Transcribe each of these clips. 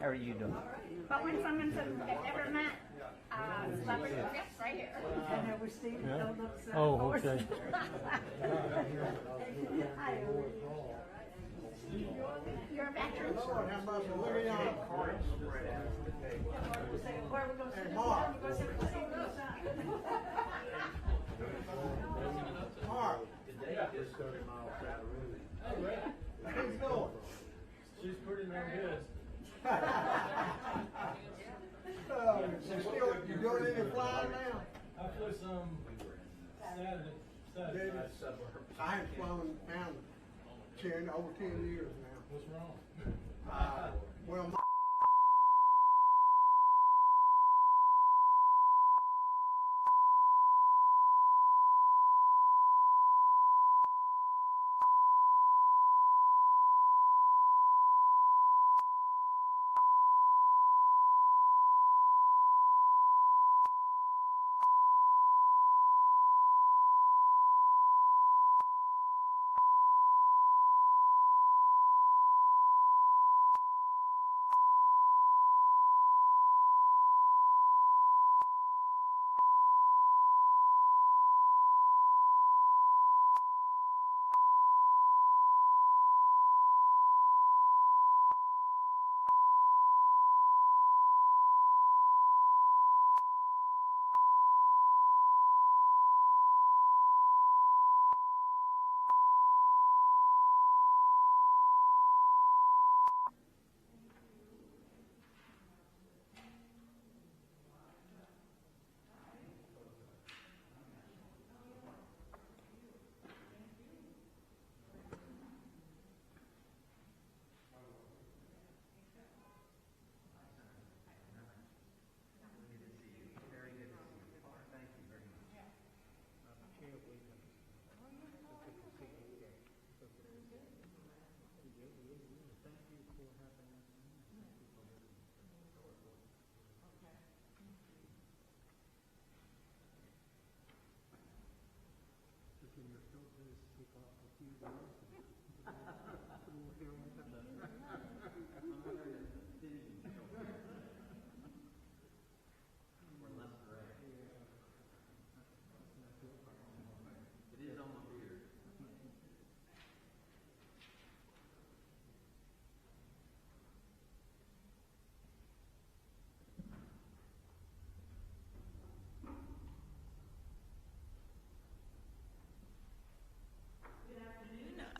How are you doing? But when someone says they've never met celebrity, yes, right here. I never seen it. Yeah. Don't look so Oh, okay. You're a veteran. Where are we going to sit? Mark. Mark. How's it going? She's pretty darn good. You doing any flying now? I flew some Saturday. I ain't flown down 10, over 10 years now. What's wrong? Well,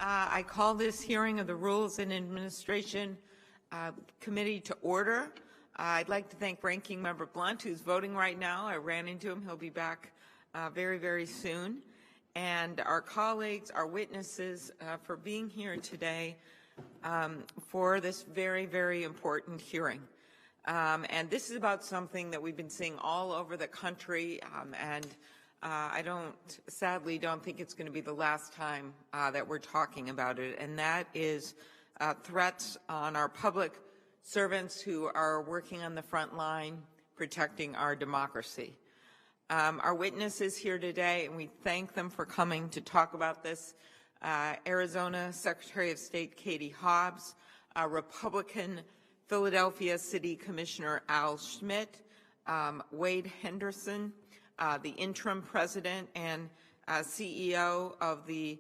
I call this hearing of the Rules and Administration Committee to order. I'd like to thank Ranking Member Blunt, who's voting right now. I ran into him. He'll be back very, very soon. And our colleagues, our witnesses, for being here today for this very, very important hearing. And this is about something that we've been seeing all over the country, and I sadly don't think it's going to be the last time that we're talking about it, and that is threats on our public servants who are working on the front line protecting our democracy. Our witnesses here today, and we thank them for coming to talk about this, Arizona Secretary of State Katie Hobbs, Republican Philadelphia City Commissioner Al Schmidt, Wade Henderson, the interim president and CEO of the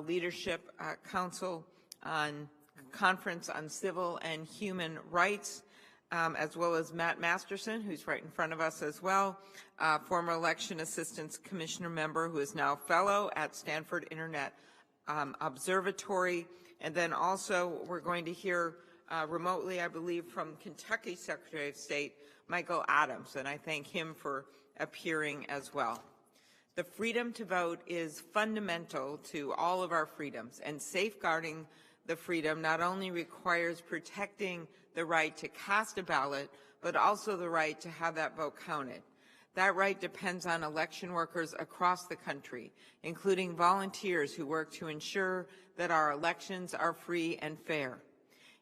Leadership Council on Conference on Civil and Human Rights, as well as Matt Masterson, who's right in front of us as well, former Election Assistance Commissioner member who is now fellow at Stanford Internet Observatory. And then also we're going to hear remotely, I believe, from Kentucky Secretary of State Michael Adams, and I thank him for appearing as well. The freedom to vote is fundamental to all of our freedoms, and safeguarding the freedom not only requires protecting the right to cast a ballot, but also the right to have that vote counted. That right depends on election workers across the country, including volunteers who work to ensure that our elections are free and fair.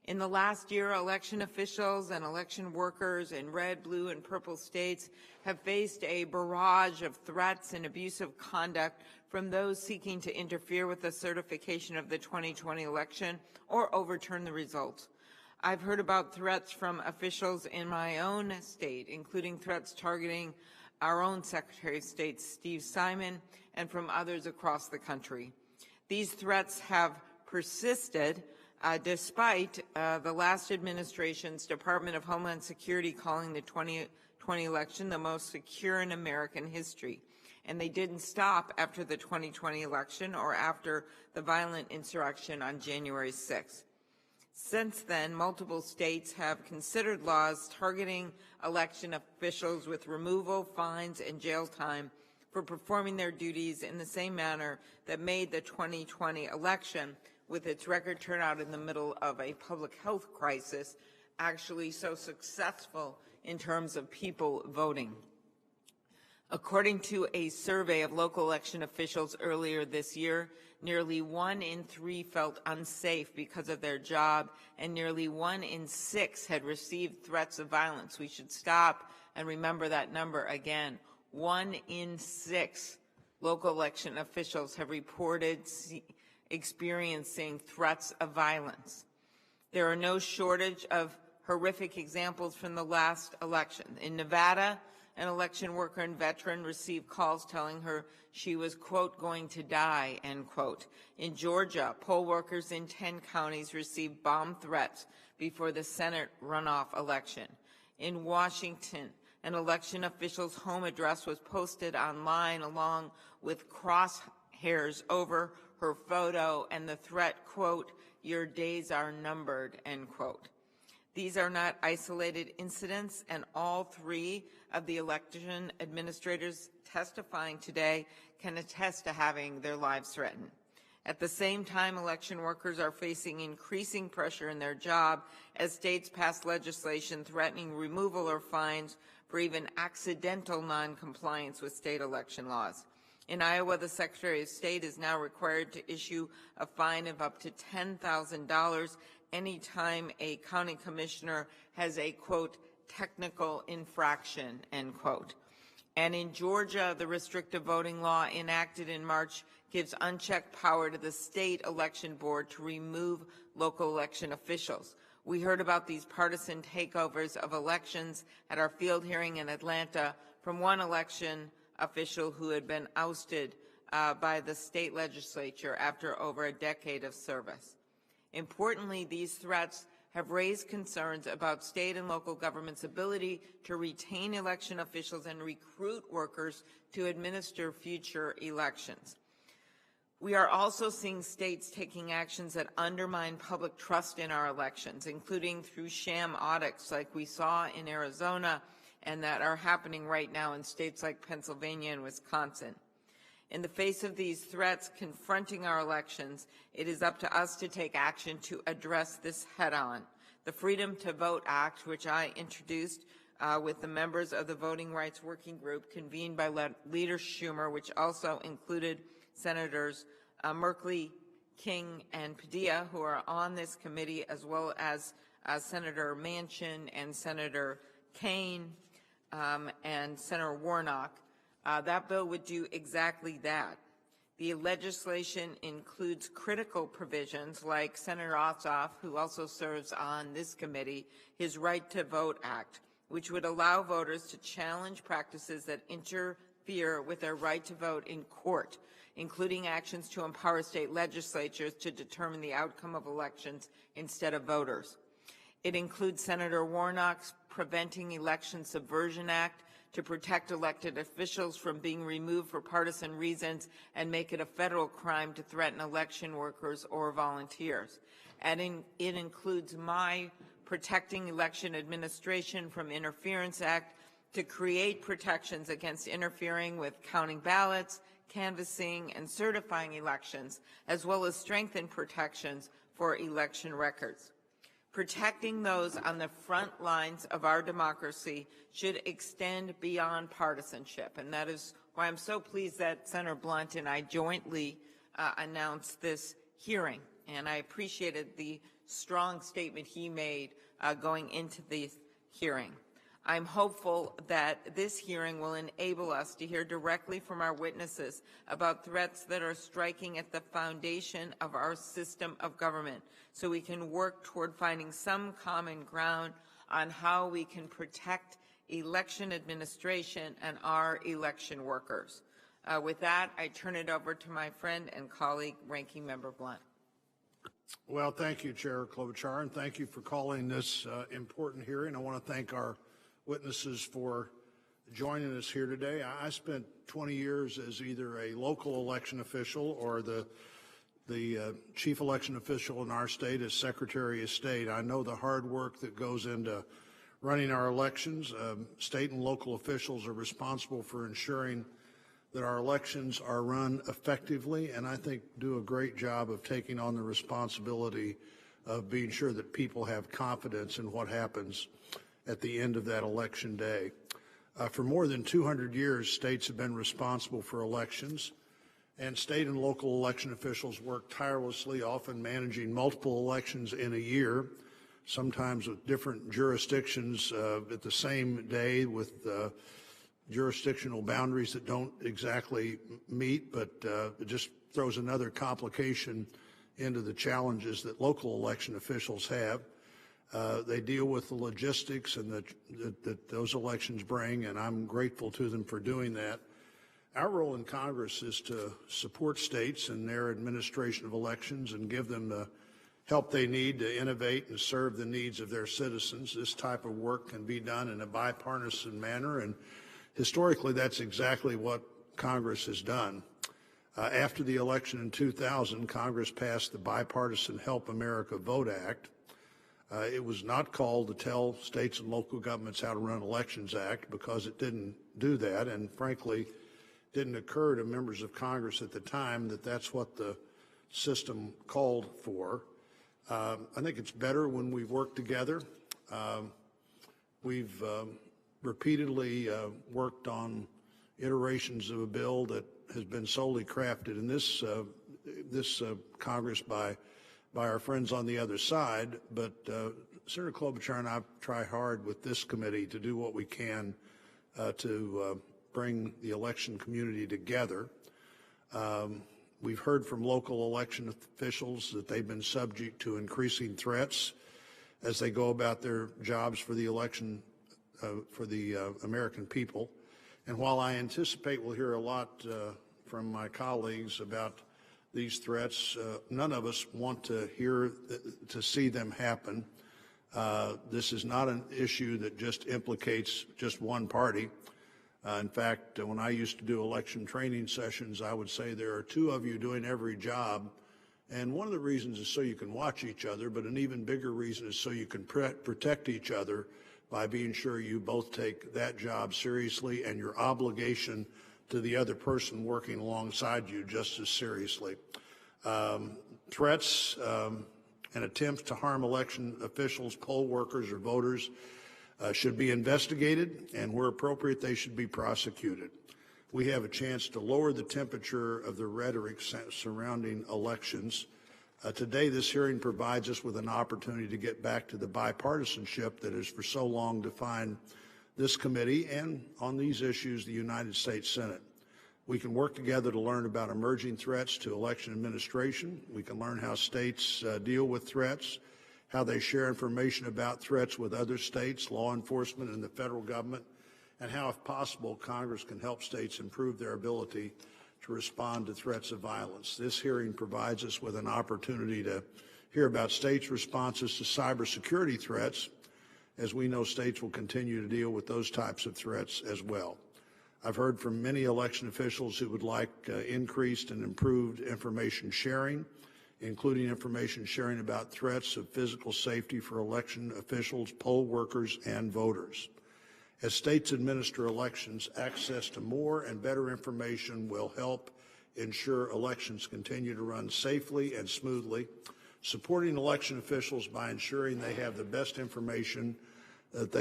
In the last year, election officials and election workers in red, blue, and purple states have faced a barrage of threats and abusive conduct from those seeking to interfere with the certification of the 2020 election or overturn the results. I've heard about threats from officials in my own state, including threats targeting our own Secretary of State, Steve Simon, and from others across the country. These threats have persisted despite the last administration's Department of Homeland Security calling the 2020 election the most secure in American history. And they didn't stop after the 2020 election or after the violent insurrection on January 6th. Since then, multiple states have considered laws targeting election officials with removal, fines, and jail time for performing their duties in the same manner that made the 2020 election, with its record turnout in the middle of a public health crisis, actually so successful in terms of people voting. According to a survey of local election officials earlier this year, nearly 1 in 3 felt unsafe because of their job, and nearly 1 in 6 had received threats of violence. We should stop and remember that number again. 1 in 6 local election officials have reported experiencing threats of violence. There are no shortage of horrific examples from the last election. In Nevada, an election worker and veteran received calls telling her she was, quote, going to die, end quote. In Georgia, poll workers in 10 counties received bomb threats before the Senate runoff election. In Washington, an election official's home address was posted online along with crosshairs over her photo and the threat, quote, your days are numbered, end quote. These are not isolated incidents, and all 3 of the election administrators testifying today can attest to having their lives threatened. At the same time, election workers are facing increasing pressure in their job as states pass legislation threatening removal or fines for even accidental noncompliance with state election laws. In Iowa, the Secretary of State is now required to issue a fine of up to $10,000 anytime a county commissioner has a, quote, technical infraction, end quote. And in Georgia, the restrictive voting law enacted in March gives unchecked power to the state election board to remove local election officials. We heard about these partisan takeovers of elections at our field hearing in Atlanta from one election official who had been ousted by the state legislature after over a decade of service. Importantly, these threats have raised concerns about state and local government's ability to retain election officials and recruit workers to administer future elections. We are also seeing states taking actions that undermine public trust in our elections, including through sham audits like we saw in Arizona and that are happening right now in states like Pennsylvania and Wisconsin. In the face of these threats confronting our elections, it is up to us to take action to address this head-on. The Freedom to Vote Act, which I introduced with the members of the Voting Rights Working Group convened by Leader Schumer, which also included Senators Merkley, King, and Padilla, who are on this committee, as well as Senator Manchin and Senator Kaine and Senator Warnock. That bill would do exactly that. The legislation includes critical provisions like Senator Ossoff, who also serves on this committee, his Right to Vote Act, which would allow voters to challenge practices that interfere with their right to vote in court, including actions to empower state legislatures to determine the outcome of elections instead of voters. It includes Senator Warnock's Preventing Election Subversion Act, to protect elected officials from being removed for partisan reasons and make it a federal crime to threaten election workers or volunteers. And it includes my Protecting Election Administration from Interference Act to create protections against interfering with counting ballots, canvassing, and certifying elections, as well as strengthen protections for election records. Protecting those on the front lines of our democracy should extend beyond partisanship, and that is why I'm so pleased that Senator Blunt and I jointly announced this hearing, and I appreciated the strong statement he made going into the hearing. I'm hopeful that this hearing will enable us to hear directly from our witnesses about threats that are striking at the foundation of our system of government, so we can work toward finding some common ground on how we can protect election administration and our election workers. With that, I turn it over to my friend and colleague, Ranking Member Blunt. Well, thank you, Chair Klobuchar, and thank you for calling this important hearing. I want to thank our witnesses for joining us here today. I spent 20 years as either a local election official or the chief election official in our state as Secretary of State. I know the hard work that goes into running our elections. State and local officials are responsible for ensuring that our elections are run effectively, and I think do a great job of taking on the responsibility of being sure that people have confidence in what happens at the end of that election day. For more than 200 years, states have been responsible for elections, and state and local election officials work tirelessly, often managing multiple elections in a year, sometimes with different jurisdictions at the same day, with jurisdictional boundaries that don't exactly meet, but it just throws another complication into the challenges that local election officials have. They deal with the logistics and that those elections bring, and I'm grateful to them for doing that. Our role in Congress is to support states in their administration of elections and give them the help they need to innovate and serve the needs of their citizens. This type of work can be done in a bipartisan manner, and historically that's exactly what Congress has done. After the election in 2000, Congress passed the Bipartisan Help America Vote Act. It was not called the Tell States and Local Governments How to Run Elections Act because it didn't do that, and frankly didn't occur to members of Congress at the time that that's what the system called for. I think it's better when we work together. We've repeatedly worked on iterations of a bill that has been solely crafted in this Congress by our friends on the other side, but Senator Klobuchar and I try hard with this committee to do what we can to bring the election community together. We've heard from local election officials that they've been subject to increasing threats as they go about their jobs for the election for the American people. And while I anticipate we'll hear a lot from my colleagues about these threats, none of us want to see them happen. This is not an issue that just implicates just one party. In fact, when I used to do election training sessions, I would say there are two of you doing every job, and one of the reasons is so you can watch each other, but an even bigger reason is so you can protect each other by being sure you both take that job seriously and your obligation to the other person working alongside you just as seriously. Threats and attempts to harm election officials, poll workers, or voters should be investigated, and where appropriate, they should be prosecuted. We have a chance to lower the temperature of the rhetoric surrounding elections. Today, this hearing provides us with an opportunity to get back to the bipartisanship that has for so long defined this committee and, on these issues, the United States Senate. We can work together to learn about emerging threats to election administration. We can learn how states deal with threats, how they share information about threats with other states, law enforcement, and the federal government, and how, if possible, Congress can help states improve their ability to respond to threats of violence. This hearing provides us with an opportunity to hear about states' responses to cybersecurity threats, as we know states will continue to deal with those types of threats as well. I've heard from many election officials who would like increased and improved information sharing, including information sharing about threats of physical safety for election officials, poll workers, and voters. As states administer elections, access to more and better information will help ensure elections continue to run safely and smoothly. Supporting election officials by ensuring they have the best information that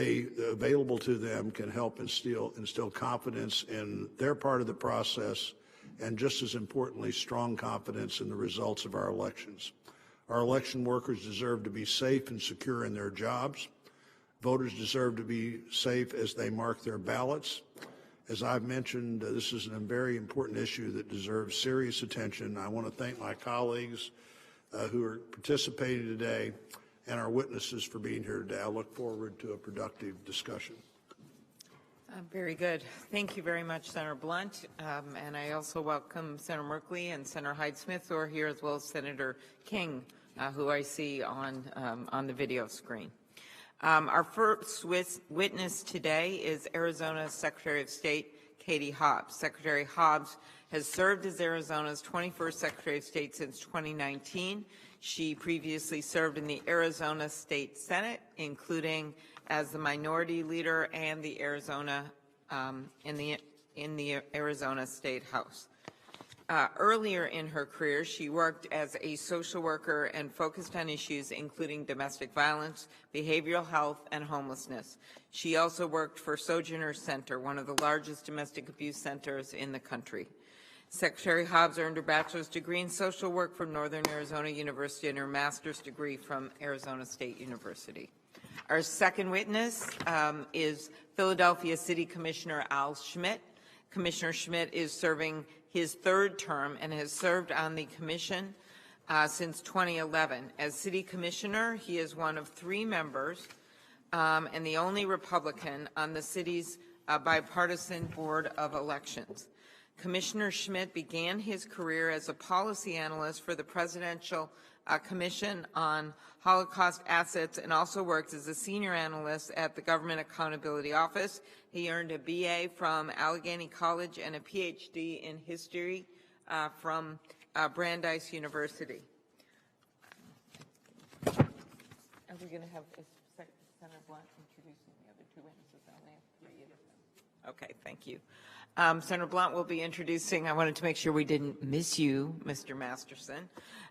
available to them can help instill confidence in their part of the process, and just as importantly, strong confidence in the results of our elections. Our election workers deserve to be safe and secure in their jobs. Voters deserve to be safe as they mark their ballots. As I've mentioned, this is a very important issue that deserves serious attention. I want to thank my colleagues who are participating today and our witnesses for being here today. I look forward to a productive discussion. Very good. Thank you very much, Senator Blunt. And I also welcome Senator Merkley and Senator Hyde-Smith, who are here, as well as Senator King, who I see on the video screen. Our first witness today is Arizona Secretary of State Katie Hobbs. Secretary Hobbs has served as Arizona's 21st Secretary of State since 2019. She previously served in the Arizona State Senate, including as the minority leader and the Arizona in the Arizona State House. Earlier in her career, she worked as a social worker and focused on issues including domestic violence, behavioral health, and homelessness. She also worked for Sojourner Center, one of the largest domestic abuse centers in the country. Secretary Hobbs earned her bachelor's degree in social work from Northern Arizona University and her master's degree from Arizona State University. Our second witness is Philadelphia City Commissioner Al Schmidt. Commissioner Schmidt is serving his third term and has served on the commission since 2011. As city commissioner, he is one of 3 members and the only Republican on the city's bipartisan board of elections. Commissioner Schmidt began his career as a policy analyst for the Presidential Commission on Holocaust Assets and also worked as a senior analyst at the Government Accountability Office. He earned a BA from Allegheny College and a PhD in history from Brandeis University. Are we going to have Senator Blunt introducing the other 2 witnesses? I only have 3 of them. Okay, thank you. Senator Blunt will be introducing. I wanted to make sure we didn't miss you, Mr. Masterson.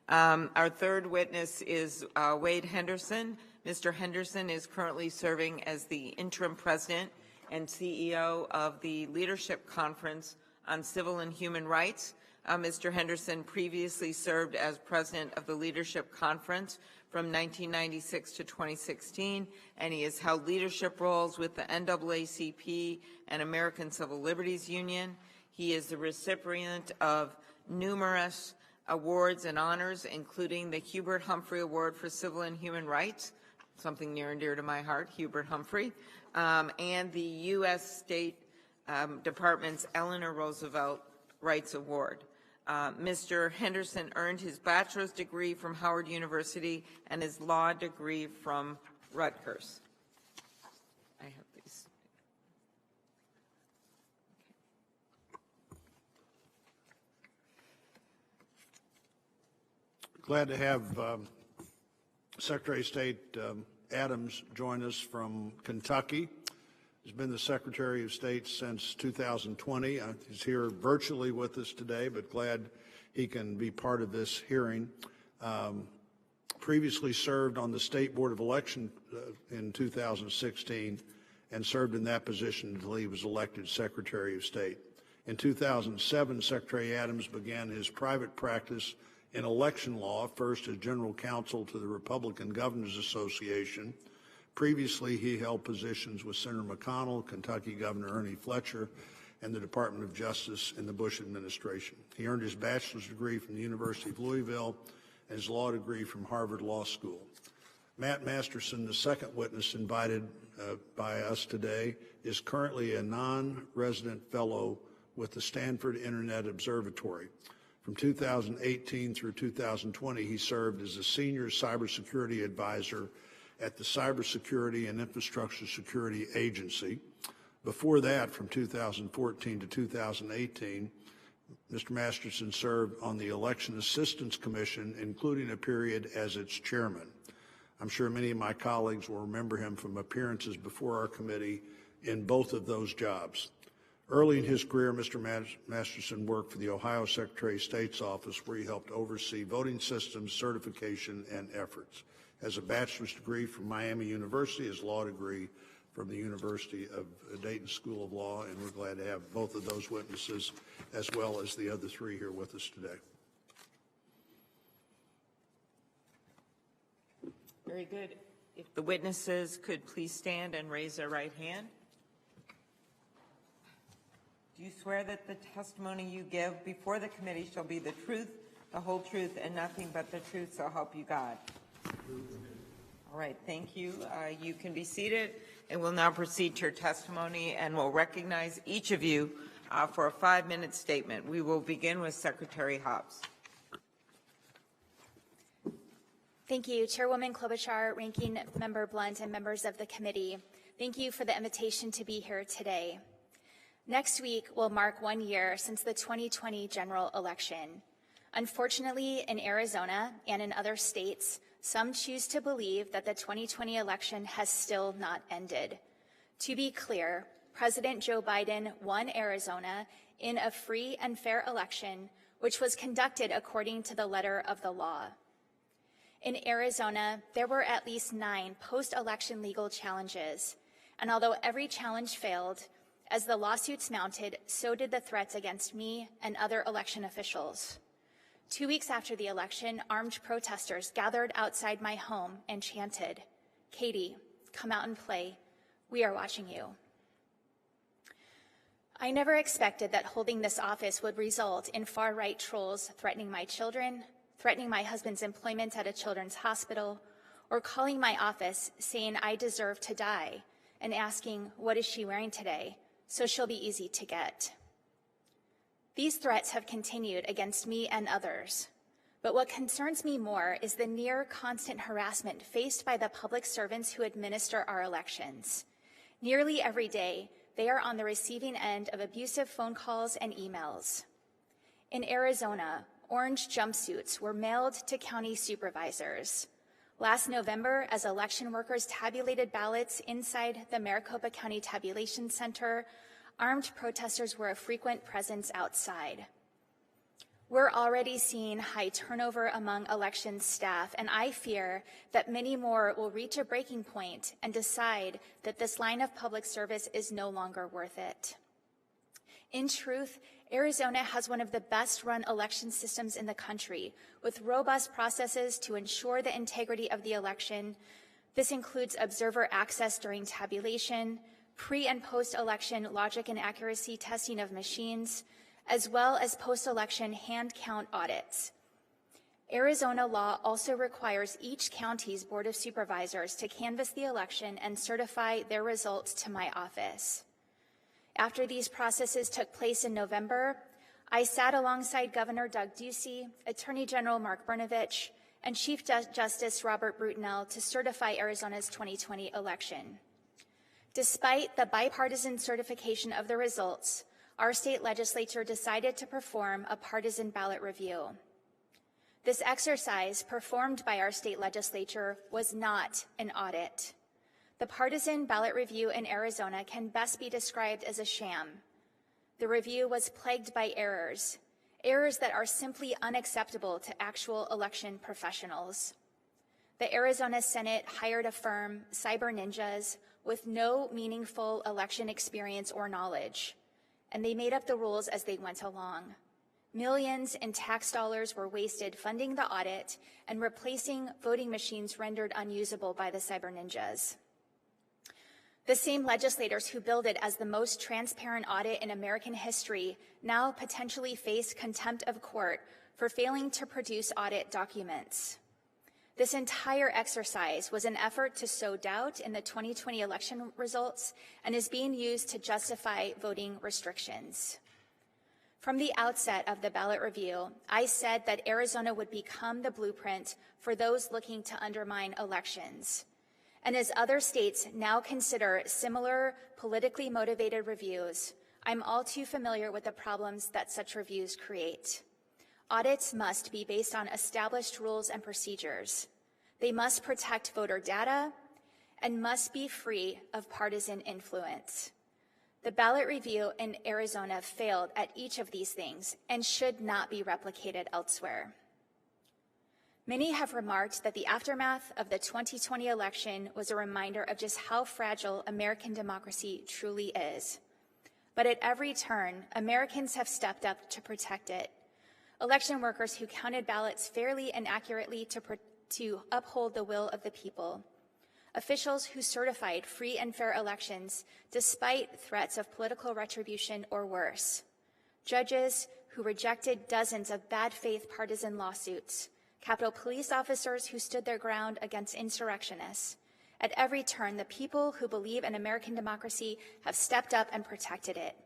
Our third witness is Wade Henderson. Mr. Henderson is currently serving as the interim president and CEO of the Leadership Conference on Civil and Human Rights. Mr. Henderson previously served as president of the Leadership Conference from 1996 to 2016, and he has held leadership roles with the NAACP and American Civil Liberties Union. He is the recipient of numerous awards and honors, including the Hubert Humphrey Award for Civil and Human Rights, something near and dear to my heart, Hubert Humphrey, and the U.S. State Department's Eleanor Roosevelt Rights Award. Mr. Henderson earned his bachelor's degree from Howard University and his law degree from Rutgers. I have these. Glad to have Secretary of State Adams join us from Kentucky. He's been the Secretary of State since 2020. He's here virtually with us today, but glad he can be part of this hearing. Previously served on the State Board of Election in 2016 and served in that position until he was elected Secretary of State. In 2007, Secretary Adams began his private practice in election law, first as general counsel to the Republican Governors Association. Previously, he held positions with Senator McConnell, Kentucky Governor Ernie Fletcher, and the Department of Justice in the Bush administration. He earned his bachelor's degree from the University of Louisville and his law degree from Harvard Law School. Matt Masterson, the second witness invited by us today, is currently a non-resident fellow with the Stanford Internet Observatory. From 2018 through 2020, he served as a senior cybersecurity advisor at the Cybersecurity and Infrastructure Security Agency. Before that, from 2014 to 2018, Mr. Masterson served on the Election Assistance Commission, including a period as its chairman. I'm sure many of my colleagues will remember him from appearances before our committee in both of those jobs. Early in his career, Mr. Masterson worked for the Ohio Secretary of State's office, where he helped oversee voting systems, certification, and efforts. Has a bachelor's degree from Miami University, his law degree from the University of Dayton School of Law, and we're glad to have both of those witnesses as well as the other 3 here with us today. Very good. If the witnesses could please stand and raise their right hand. Do you swear that the testimony you give before the committee shall be the truth, the whole truth, and nothing but the truth, so help you God? All right, thank you. You can be seated, and we'll now proceed to your testimony, and we'll recognize each of you for a 5-minute statement. We will begin with Secretary Hobbs. Thank you, Chairwoman Klobuchar, Ranking Member Blunt, and members of the committee. Thank you for the invitation to be here today. Next week will mark 1 year since the 2020 general election. Unfortunately, in Arizona and in other states, some choose to believe that the 2020 election has still not ended. To be clear, President Joe Biden won Arizona in a free and fair election, which was conducted according to the letter of the law. In Arizona, there were at least 9 post-election legal challenges, and although every challenge failed, as the lawsuits mounted, so did the threats against me and other election officials. 2 weeks after the election, armed protesters gathered outside my home and chanted, "Katie, come out and play. We are watching you." I never expected that holding this office would result in far-right trolls threatening my children, threatening my husband's employment at a children's hospital, or calling my office saying I deserve to die and asking, "What is she wearing today?" so she'll be easy to get. These threats have continued against me and others, but what concerns me more is the near constant harassment faced by the public servants who administer our elections. Nearly every day, they are on the receiving end of abusive phone calls and emails. In Arizona, orange jumpsuits were mailed to county supervisors. Last November, as election workers tabulated ballots inside the Maricopa County Tabulation Center, armed protesters were a frequent presence outside. We're already seeing high turnover among elections staff, and I fear that many more will reach a breaking point and decide that this line of public service is no longer worth it. In truth, Arizona has one of the best-run election systems in the country, with robust processes to ensure the integrity of the election. This includes observer access during tabulation, pre- and post-election logic and accuracy testing of machines, as well as post-election hand count audits. Arizona law also requires each county's Board of Supervisors to canvass the election and certify their results to my office. After these processes took place in November, I sat alongside Governor Doug Ducey, Attorney General Mark Brnovich, and Chief Justice Robert Brutinel to certify Arizona's 2020 election. Despite the bipartisan certification of the results, our state legislature decided to perform a partisan ballot review. This exercise, performed by our state legislature, was not an audit. The partisan ballot review in Arizona can best be described as a sham. The review was plagued by errors that are simply unacceptable to actual election professionals. The Arizona Senate hired a firm, Cyber Ninjas, with no meaningful election experience or knowledge, and they made up the rules as they went along. Millions in tax dollars were wasted funding the audit and replacing voting machines rendered unusable by the Cyber Ninjas. The same legislators who billed it as the most transparent audit in American history now potentially face contempt of court for failing to produce audit documents. This entire exercise was an effort to sow doubt in the 2020 election results and is being used to justify voting restrictions. From the outset of the ballot review, I said that Arizona would become the blueprint for those looking to undermine elections. And as other states now consider similar politically motivated reviews, I'm all too familiar with the problems that such reviews create. Audits must be based on established rules and procedures. They must protect voter data and must be free of partisan influence. The ballot review in Arizona failed at each of these things and should not be replicated elsewhere. Many have remarked that the aftermath of the 2020 election was a reminder of just how fragile American democracy truly is. But at every turn, Americans have stepped up to protect it. Election workers who counted ballots fairly and accurately to uphold the will of the people. officials who certified free and fair elections despite threats of political retribution or worse, judges who rejected dozens of bad faith partisan lawsuits, Capitol Police officers who stood their ground against insurrectionists. At every turn, the people who believe in American democracy have stepped up and protected it.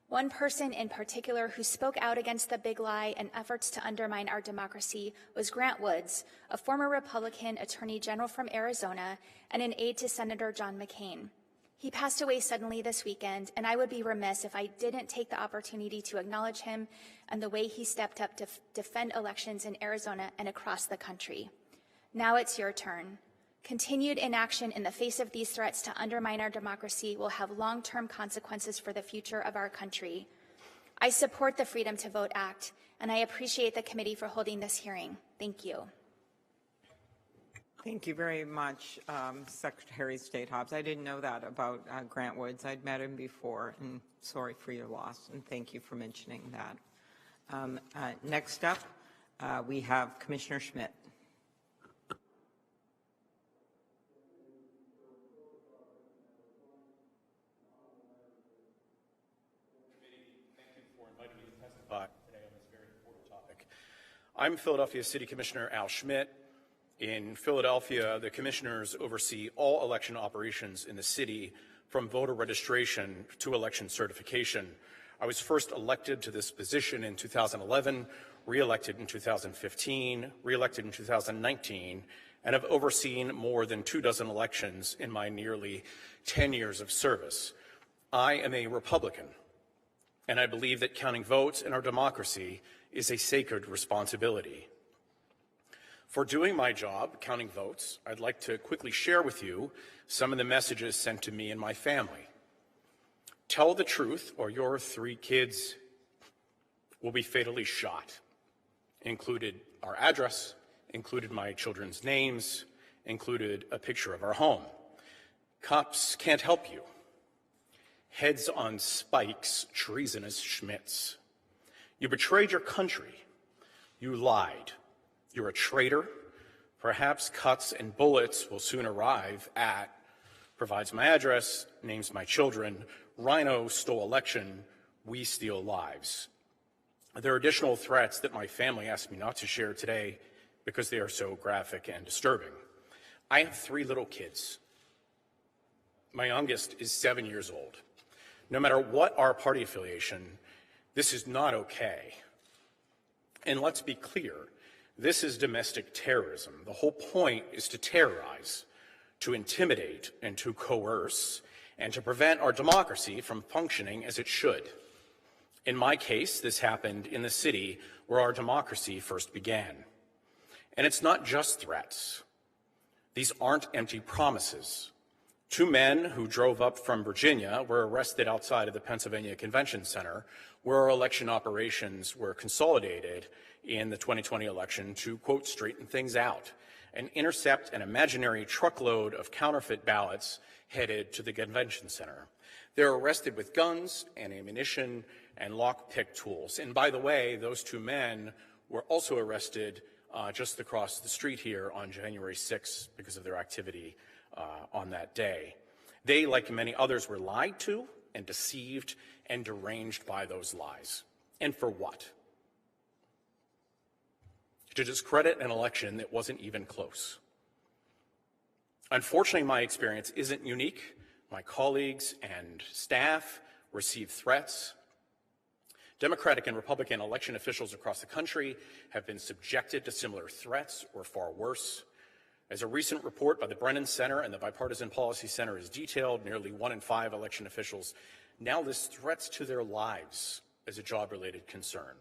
One person in particular who spoke out against the big lie and efforts to undermine our democracy was Grant Woods, a former Republican Attorney General from Arizona and an aide to Senator John McCain. He passed away suddenly this weekend, and I would be remiss if I didn't take the opportunity to acknowledge him and the way he stepped up to defend elections in Arizona and across the country. Now it's your turn. Continued inaction in the face of these threats to undermine our democracy will have long-term consequences for the future of our country. I support the Freedom to Vote Act, and I appreciate the committee for holding this hearing. Thank you. Thank you very much, Secretary of State Hobbs. I didn't know that about Grant Woods. I'd met him before, and sorry for your loss, and thank you for mentioning that. Next up, we have Commissioner Schmidt. Today on this very important topic. I'm Philadelphia City Commissioner Al Schmidt. In Philadelphia, the commissioners oversee all election operations in the city, from voter registration to election certification. I was first elected to this position in 2011, re-elected in 2015, re-elected in 2019, and have overseen more than 24 elections in my nearly 10 years of service. I am a Republican, and I believe that counting votes in our democracy is a sacred responsibility. For doing my job, counting votes, I'd like to quickly share with you some of the messages sent to me and my family. Tell the truth, or your 3 kids will be fatally shot. Included our address, included my children's names, included a picture of our home. Cops can't help you. Heads on spikes, treasonous Schmidts. You betrayed your country. You lied. You're a traitor. Perhaps cuts and bullets will soon arrive at, provides my address, names my children, Rhino stole election, we steal lives. There are additional threats that my family asked me not to share today because they are so graphic and disturbing. I have 3 little kids. My youngest is 7 years old. No matter what our party affiliation, this is not okay. And let's be clear, this is domestic terrorism. The whole point is to terrorize, to intimidate, and to coerce, and to prevent our democracy from functioning as it should. In my case, this happened in the city where our democracy first began. And it's not just threats. These aren't empty promises. 2 men who drove up from Virginia were arrested outside of the Pennsylvania Convention Center, where our election operations were consolidated in the 2020 election to, quote, straighten things out and intercept an imaginary truckload of counterfeit ballots headed to the convention center. They're arrested with guns and ammunition and lockpick tools. And by the way, those 2 men were also arrested just across the street here on January 6th because of their activity on that day. They, like many others, were lied to and deceived and deranged by those lies. And for what? To discredit an election that wasn't even close. Unfortunately, my experience isn't unique. My colleagues and staff receive threats. Democratic and Republican election officials across the country have been subjected to similar threats or far worse. As a recent report by the Brennan Center and the Bipartisan Policy Center has detailed, nearly 1 in 5 election officials now list threats to their lives as a job-related concern.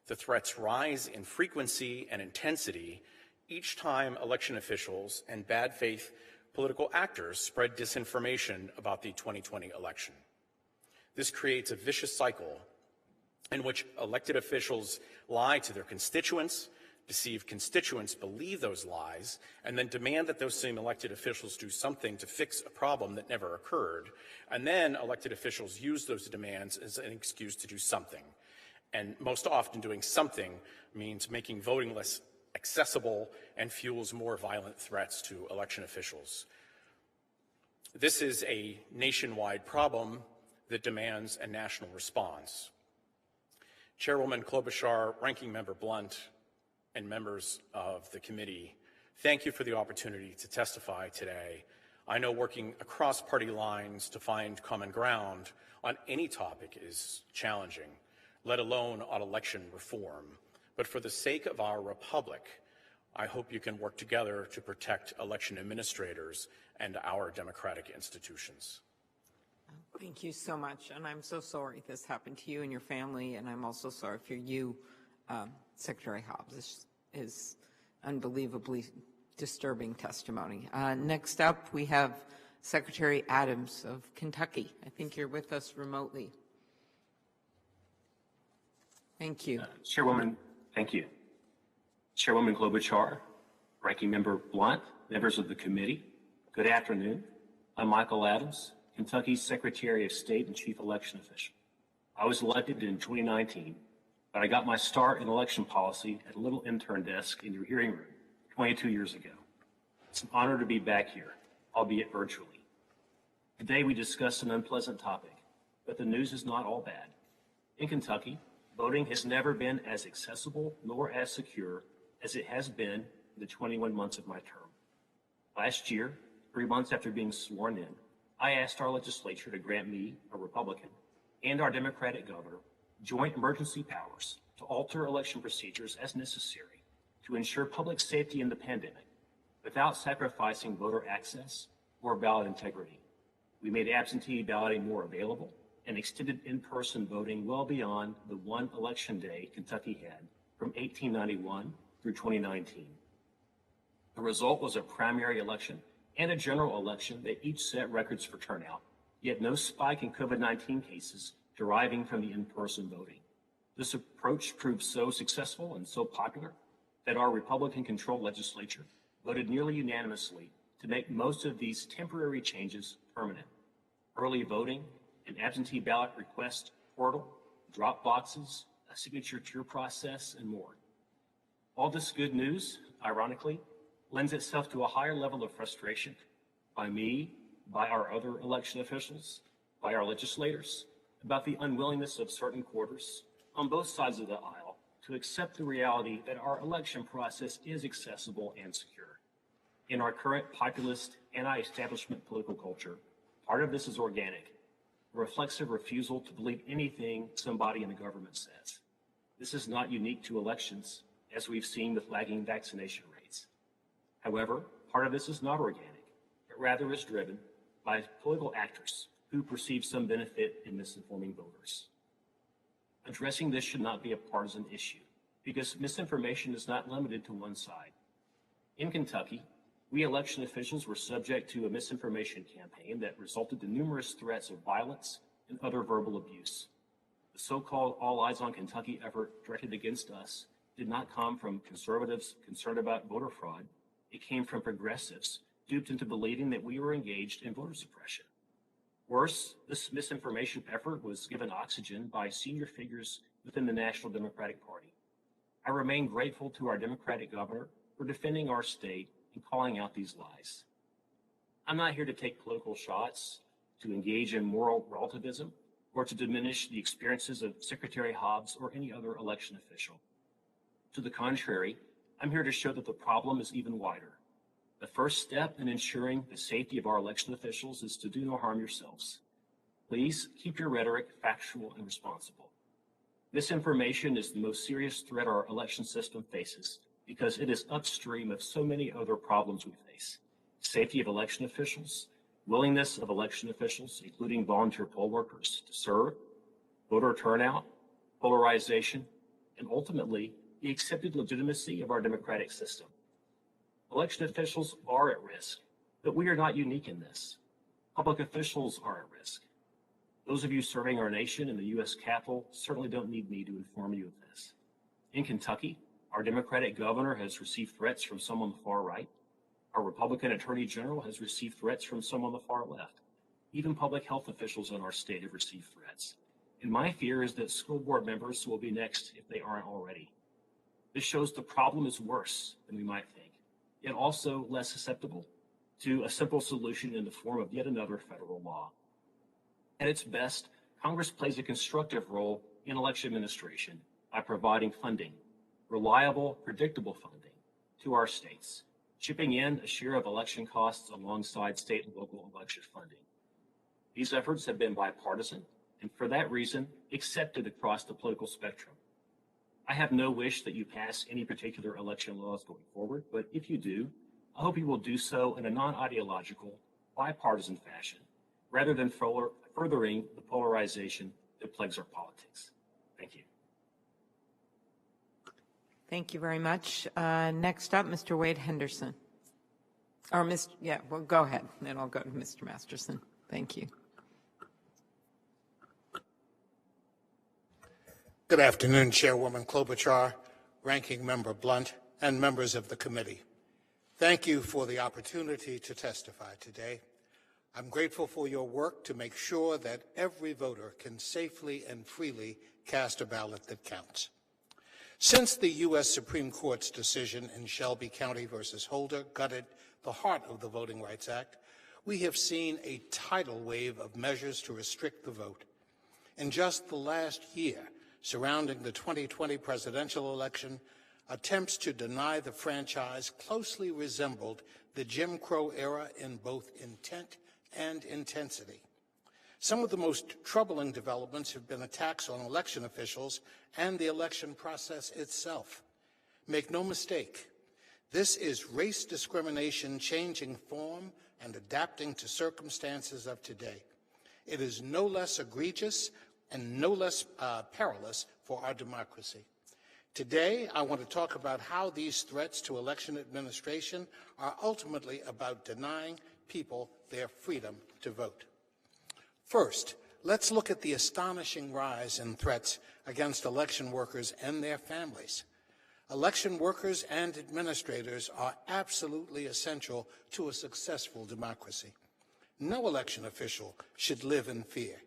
The threats rise in frequency and intensity each time election officials and bad faith political actors spread disinformation about the 2020 election. This creates a vicious cycle in which elected officials lie to their constituents, deceive constituents, believe those lies, and then demand that those same elected officials do something to fix a problem that never occurred. And then elected officials use those demands as an excuse to do something. And most often doing something means making voting less accessible and fuels more violent threats to election officials. This is a nationwide problem that demands a national response. Chairwoman Klobuchar, Ranking Member Blunt, and members of the committee, thank you for the opportunity to testify today. I know working across party lines to find common ground on any topic is challenging, let alone on election reform. But for the sake of our republic, I hope you can work together to protect election administrators and our democratic institutions. Thank you so much, and I'm so sorry this happened to you and your family, and I'm also sorry for you, Secretary Hobbs. This is unbelievably disturbing testimony. Next up, we have Secretary Adams of Kentucky. I think you're with us remotely. Thank you. Chairwoman, thank you. Chairwoman Klobuchar, Ranking Member Blunt, members of the committee, good afternoon. I'm Michael Adams, Kentucky's Secretary of State and Chief Election Official. I was elected in 2019, but I got my start in election policy at a little intern desk in your hearing room 22 years ago. It's an honor to be back here, albeit virtually. Today we discussed an unpleasant topic, but the news is not all bad. In Kentucky, voting has never been as accessible nor as secure as it has been in the 21 months of my term. Last year, 3 months after being sworn in, I asked our legislature to grant me, a Republican, and our Democratic governor joint emergency powers to alter election procedures as necessary to ensure public safety in the pandemic without sacrificing voter access or ballot integrity. We made absentee balloting more available and extended in-person voting well beyond the one election day Kentucky had from 1891 through 2019. The result was a primary election and a general election that each set records for turnout, yet no spike in COVID-19 cases deriving from the in-person voting. This approach proved so successful and so popular that our Republican-controlled legislature voted nearly unanimously to make most of these temporary changes permanent. Early voting, an absentee ballot request portal, drop boxes, a signature tier process, and more. All this good news, ironically, lends itself to a higher level of frustration by me, by our other election officials, by our legislators, about the unwillingness of certain quarters on both sides of the aisle to accept the reality that our election process is accessible and secure. In our current populist, anti-establishment political culture, part of this is organic, a reflexive refusal to believe anything somebody in the government says. This is not unique to elections, as we've seen with lagging vaccination rates. However, part of this is not organic, but rather is driven by political actors who perceive some benefit in misinforming voters. Addressing this should not be a partisan issue, because misinformation is not limited to one side. In Kentucky, we election officials were subject to a misinformation campaign that resulted in numerous threats of violence and other verbal abuse. The so-called All Eyes on Kentucky effort directed against us did not come from conservatives concerned about voter fraud. It came from progressives duped into believing that we were engaged in voter suppression. Worse, this misinformation effort was given oxygen by senior figures within the National Democratic Party. I remain grateful to our Democratic governor for defending our state and calling out these lies. I'm not here to take political shots, to engage in moral relativism, or to diminish the experiences of Secretary Hobbs or any other election official. To the contrary, I'm here to show that the problem is even wider. The first step in ensuring the safety of our election officials is to do no harm yourselves. Please keep your rhetoric factual and responsible. Misinformation is the most serious threat our election system faces because it is upstream of so many other problems we face. Safety of election officials, willingness of election officials, including volunteer poll workers, to serve, voter turnout, polarization, and ultimately, the accepted legitimacy of our democratic system. Election officials are at risk, but we are not unique in this. Public officials are at risk. Those of you serving our nation in the U.S. Capitol certainly don't need me to inform you of this. In Kentucky, our Democratic governor has received threats from some on the far right. Our Republican Attorney General has received threats from some on the far left. Even public health officials in our state have received threats. And my fear is that school board members will be next if they aren't already. This shows the problem is worse than we might think, yet also less susceptible to a simple solution in the form of yet another federal law. At its best, Congress plays a constructive role in election administration by providing funding, reliable, predictable funding to our states, chipping in a share of election costs alongside state and local election funding. These efforts have been bipartisan and for that reason accepted across the political spectrum. I have no wish that you pass any particular election laws going forward, but if you do, I hope you will do so in a non-ideological, bipartisan fashion, rather than furthering the polarization that plagues our politics. Thank you. Thank you very much. Next up, Mr. Wade Henderson. Or well, go ahead, then I'll go to Mr. Masterson. Thank you. Good afternoon, Chairwoman Klobuchar, Ranking Member Blunt, and members of the committee. Thank you for the opportunity to testify today. I'm grateful for your work to make sure that every voter can safely and freely cast a ballot that counts. Since the U.S. Supreme Court's decision in Shelby County versus Holder gutted the heart of the Voting Rights Act, we have seen a tidal wave of measures to restrict the vote. In just the last year, surrounding the 2020 presidential election, attempts to deny the franchise closely resembled the Jim Crow era in both intent and intensity. Some of the most troubling developments have been attacks on election officials and the election process itself. Make no mistake, this is race discrimination changing form and adapting to circumstances of today. It is no less egregious and no less perilous for our democracy. Today, I want to talk about how these threats to election administration are ultimately about denying people their freedom to vote. First, let's look at the astonishing rise in threats against election workers and their families. Election workers and administrators are absolutely essential to a successful democracy. No election official should live in fear.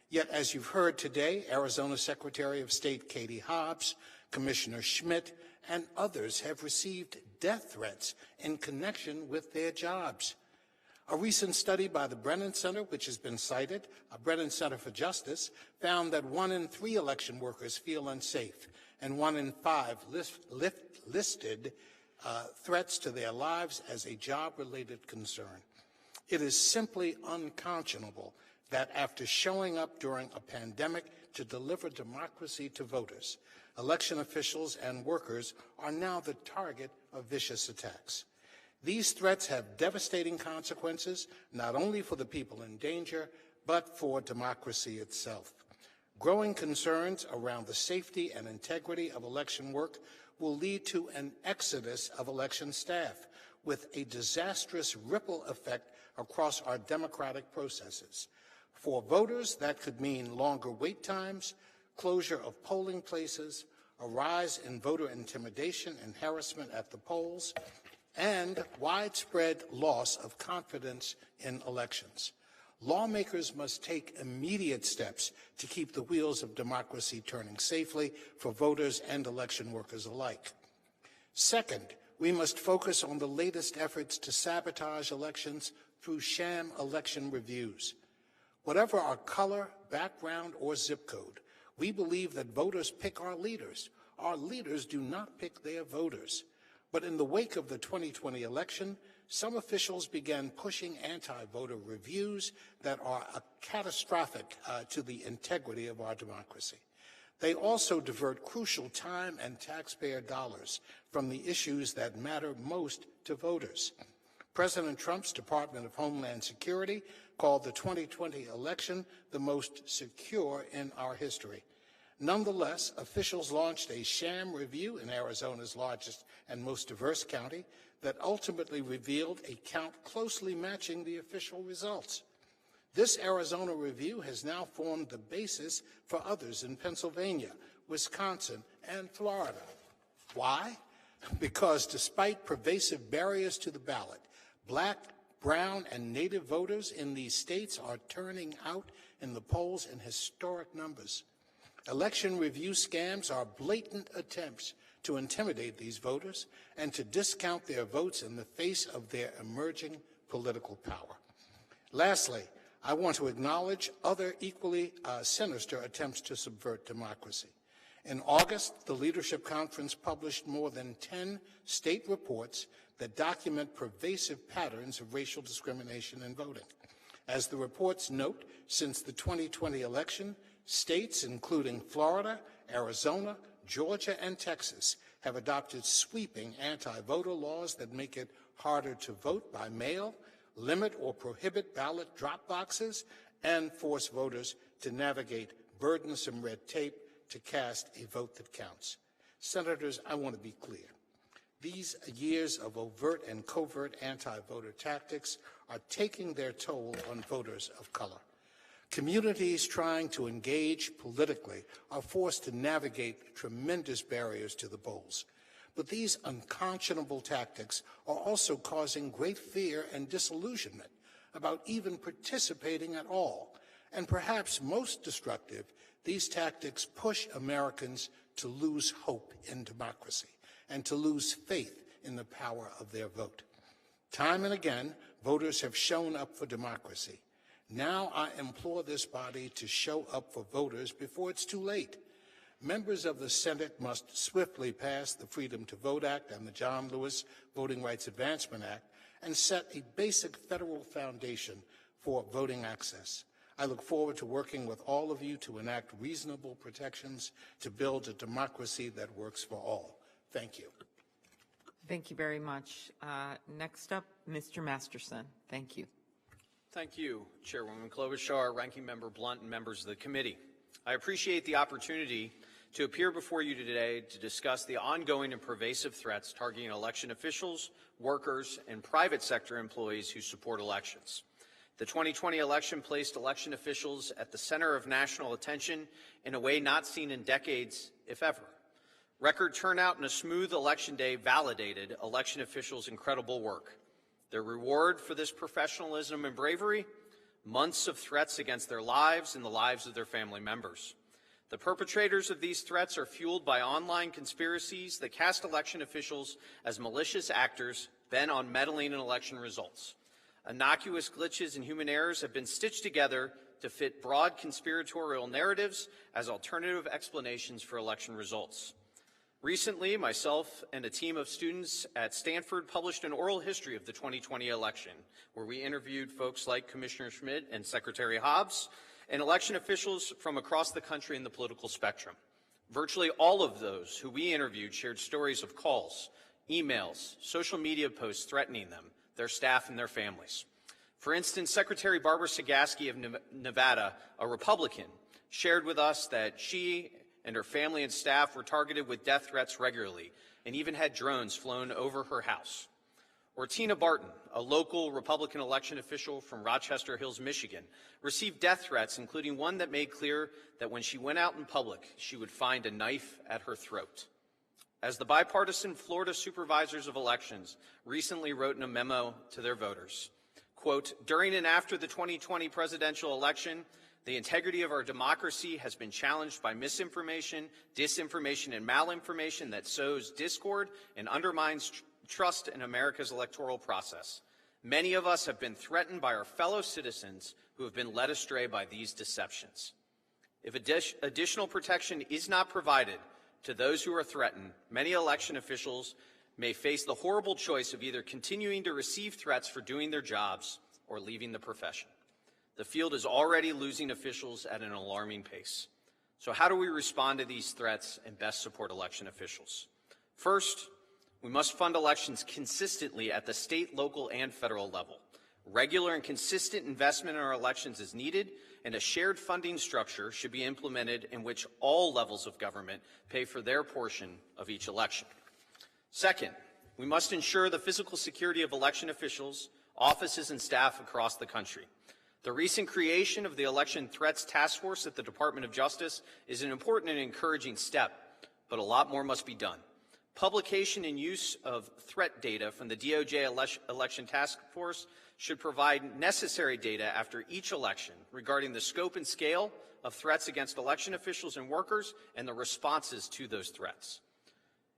Yet, as you've heard today, Arizona Secretary of State Katie Hobbs, Commissioner Schmidt, and others have received death threats in connection with their jobs. A recent study by the Brennan Center, which has been cited, a Brennan Center for Justice, found that 1 in 3 election workers feel unsafe, and 1 in 5 listed threats to their lives as a job-related concern. It is simply unconscionable that after showing up during a pandemic to deliver democracy to voters, election officials and workers are now the target of vicious attacks. These threats have devastating consequences, not only for the people in danger, but for democracy itself. Growing concerns around the safety and integrity of election work will lead to an exodus of election staff, with a disastrous ripple effect across our democratic processes. For voters, that could mean longer wait times, closure of polling places, a rise in voter intimidation and harassment at the polls, and widespread loss of confidence in elections. Lawmakers must take immediate steps to keep the wheels of democracy turning safely for voters and election workers alike. Second, we must focus on the latest efforts to sabotage elections through sham election reviews. Whatever our color, background, or zip code, we believe that voters pick our leaders. Our leaders do not pick their voters. But in the wake of the 2020 election, some officials began pushing anti-voter reviews that are catastrophic to the integrity of our democracy. They also divert crucial time and taxpayer dollars from the issues that matter most to voters. President Trump's Department of Homeland Security called the 2020 election the most secure in our history. Nonetheless, officials launched a sham review in Arizona's largest and most diverse county that ultimately revealed a count closely matching the official results. This Arizona review has now formed the basis for others in Pennsylvania, Wisconsin, and Florida. Why? Because despite pervasive barriers to the ballot, Black, brown, and Native voters in these states are turning out in the polls in historic numbers. Election review scams are blatant attempts to intimidate these voters and to discount their votes in the face of their emerging political power. Lastly, I want to acknowledge other equally sinister attempts to subvert democracy. In August, the Leadership Conference published more than 10 state reports that document pervasive patterns of racial discrimination in voting. As the reports note, since the 2020 election, states including Florida, Arizona, Georgia, and Texas have adopted sweeping anti-voter laws that make it harder to vote by mail, limit or prohibit ballot drop boxes, and force voters to navigate burdensome red tape to cast a vote that counts. Senators, I want to be clear. These years of overt and covert anti-voter tactics are taking their toll on voters of color. Communities trying to engage politically are forced to navigate tremendous barriers to the polls. But these unconscionable tactics are also causing great fear and disillusionment about even participating at all. And perhaps most destructive, these tactics push Americans to lose hope in democracy and to lose faith in the power of their vote. Time and again, voters have shown up for democracy. Now I implore this body to show up for voters before it's too late. Members of the Senate must swiftly pass the Freedom to Vote Act and the John Lewis Voting Rights Advancement Act and set a basic federal foundation for voting access. I look forward to working with all of you to enact reasonable protections to build a democracy that works for all. Thank you. Thank you very much. Next up, Mr. Masterson. Thank you. Thank you, Chairwoman Klobuchar, Ranking Member Blunt, and members of the committee. I appreciate the opportunity to appear before you today to discuss the ongoing and pervasive threats targeting election officials, workers, and private sector employees who support elections. The 2020 election placed election officials at the center of national attention in a way not seen in decades, if ever. Record turnout and a smooth election day validated election officials' incredible work. Their reward for this professionalism and bravery? Months of threats against their lives and the lives of their family members. The perpetrators of these threats are fueled by online conspiracies that cast election officials as malicious actors bent on meddling in election results. Innocuous glitches and human errors have been stitched together to fit broad conspiratorial narratives as alternative explanations for election results. Recently, myself and a team of students at Stanford published an oral history of the 2020 election, where we interviewed folks like Commissioner Schmidt and Secretary Hobbs, and election officials from across the country in the political spectrum. Virtually all of those who we interviewed shared stories of calls, emails, social media posts threatening them, their staff, and their families. For instance, Secretary Barbara Sagaski of Nevada, a Republican, shared with us that she and her family and staff were targeted with death threats regularly and even had drones flown over her house. Or Tina Barton, a local Republican election official from Rochester Hills, Michigan, received death threats, including one that made clear that when she went out in public, she would find a knife at her throat. As the bipartisan Florida Supervisors of Elections recently wrote in a memo to their voters, quote, "During and after the 2020 presidential election, the integrity of our democracy has been challenged by misinformation, disinformation, and malinformation that sows discord and undermines trust in America's electoral process. Many of us have been threatened by our fellow citizens who have been led astray by these deceptions. If additional protection is not provided to those who are threatened, many election officials may face the horrible choice of either continuing to receive threats for doing their jobs or leaving the profession. The field is already losing officials at an alarming pace. So how do we respond to these threats and best support election officials? First, we must fund elections consistently at the state, local, and federal level. Regular and consistent investment in our elections is needed, and a shared funding structure should be implemented in which all levels of government pay for their portion of each election. Second, we must ensure the physical security of election officials, offices, and staff across the country. The recent creation of the Election Threats Task Force at the Department of Justice is an important and encouraging step, but a lot more must be done. Publication and use of threat data from the DOJ Election Task Force should provide necessary data after each election regarding the scope and scale of threats against election officials and workers and the responses to those threats.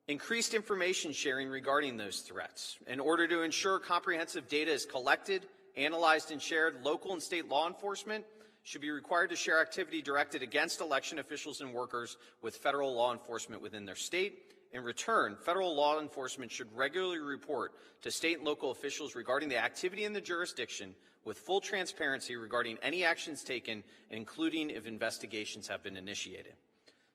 Increased information sharing regarding those threats. In order to ensure comprehensive data is collected, analyzed, and shared, local and state law enforcement should be required to share activity directed against election officials and workers with federal law enforcement within their state. In return, federal law enforcement should regularly report to state and local officials regarding the activity in the jurisdiction with full transparency regarding any actions taken, including if investigations have been initiated.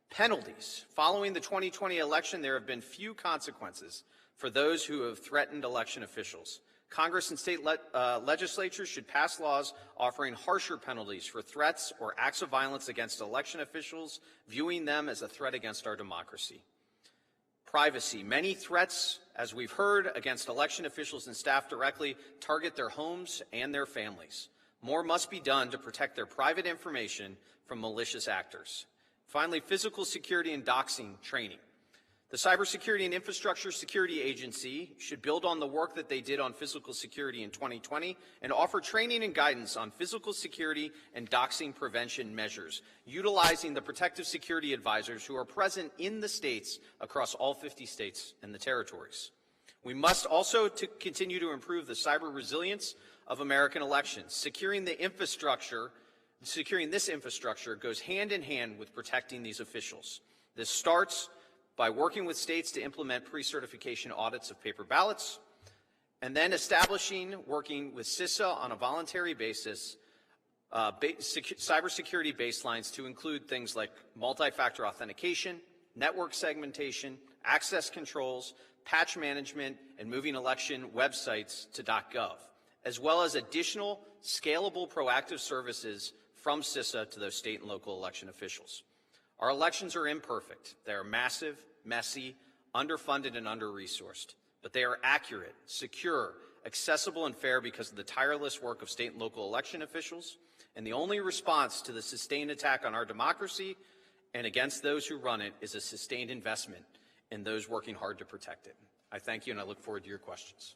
Penalties. Following the 2020 election, there have been few consequences for those who have threatened election officials. Congress and state legislatures should pass laws offering harsher penalties for threats or acts of violence against election officials, viewing them as a threat against our democracy. Privacy. Many threats, as we've heard, against election officials and staff directly target their homes and their families. More must be done to protect their private information from malicious actors. Finally, physical security and doxing training. The Cybersecurity and Infrastructure Security Agency should build on the work that they did on physical security in 2020 and offer training and guidance on physical security and doxing prevention measures, utilizing the protective security advisors who are present in the states across all 50 states and the territories. We must also continue to improve the cyber resilience of American elections. Securing this infrastructure goes hand in hand with protecting these officials. This starts by working with states to implement pre-certification audits of paper ballots, and then working with CISA on a voluntary basis, cybersecurity baselines to include things like multi-factor authentication, network segmentation, access controls, patch management, and moving election websites to .gov, as well as additional scalable proactive services from CISA to those state and local election officials. Our elections are imperfect. They are massive, messy, underfunded, and under-resourced. But they are accurate, secure, accessible, and fair because of the tireless work of state and local election officials. And the only response to the sustained attack on our democracy and against those who run it is a sustained investment in those working hard to protect it. I thank you, and I look forward to your questions.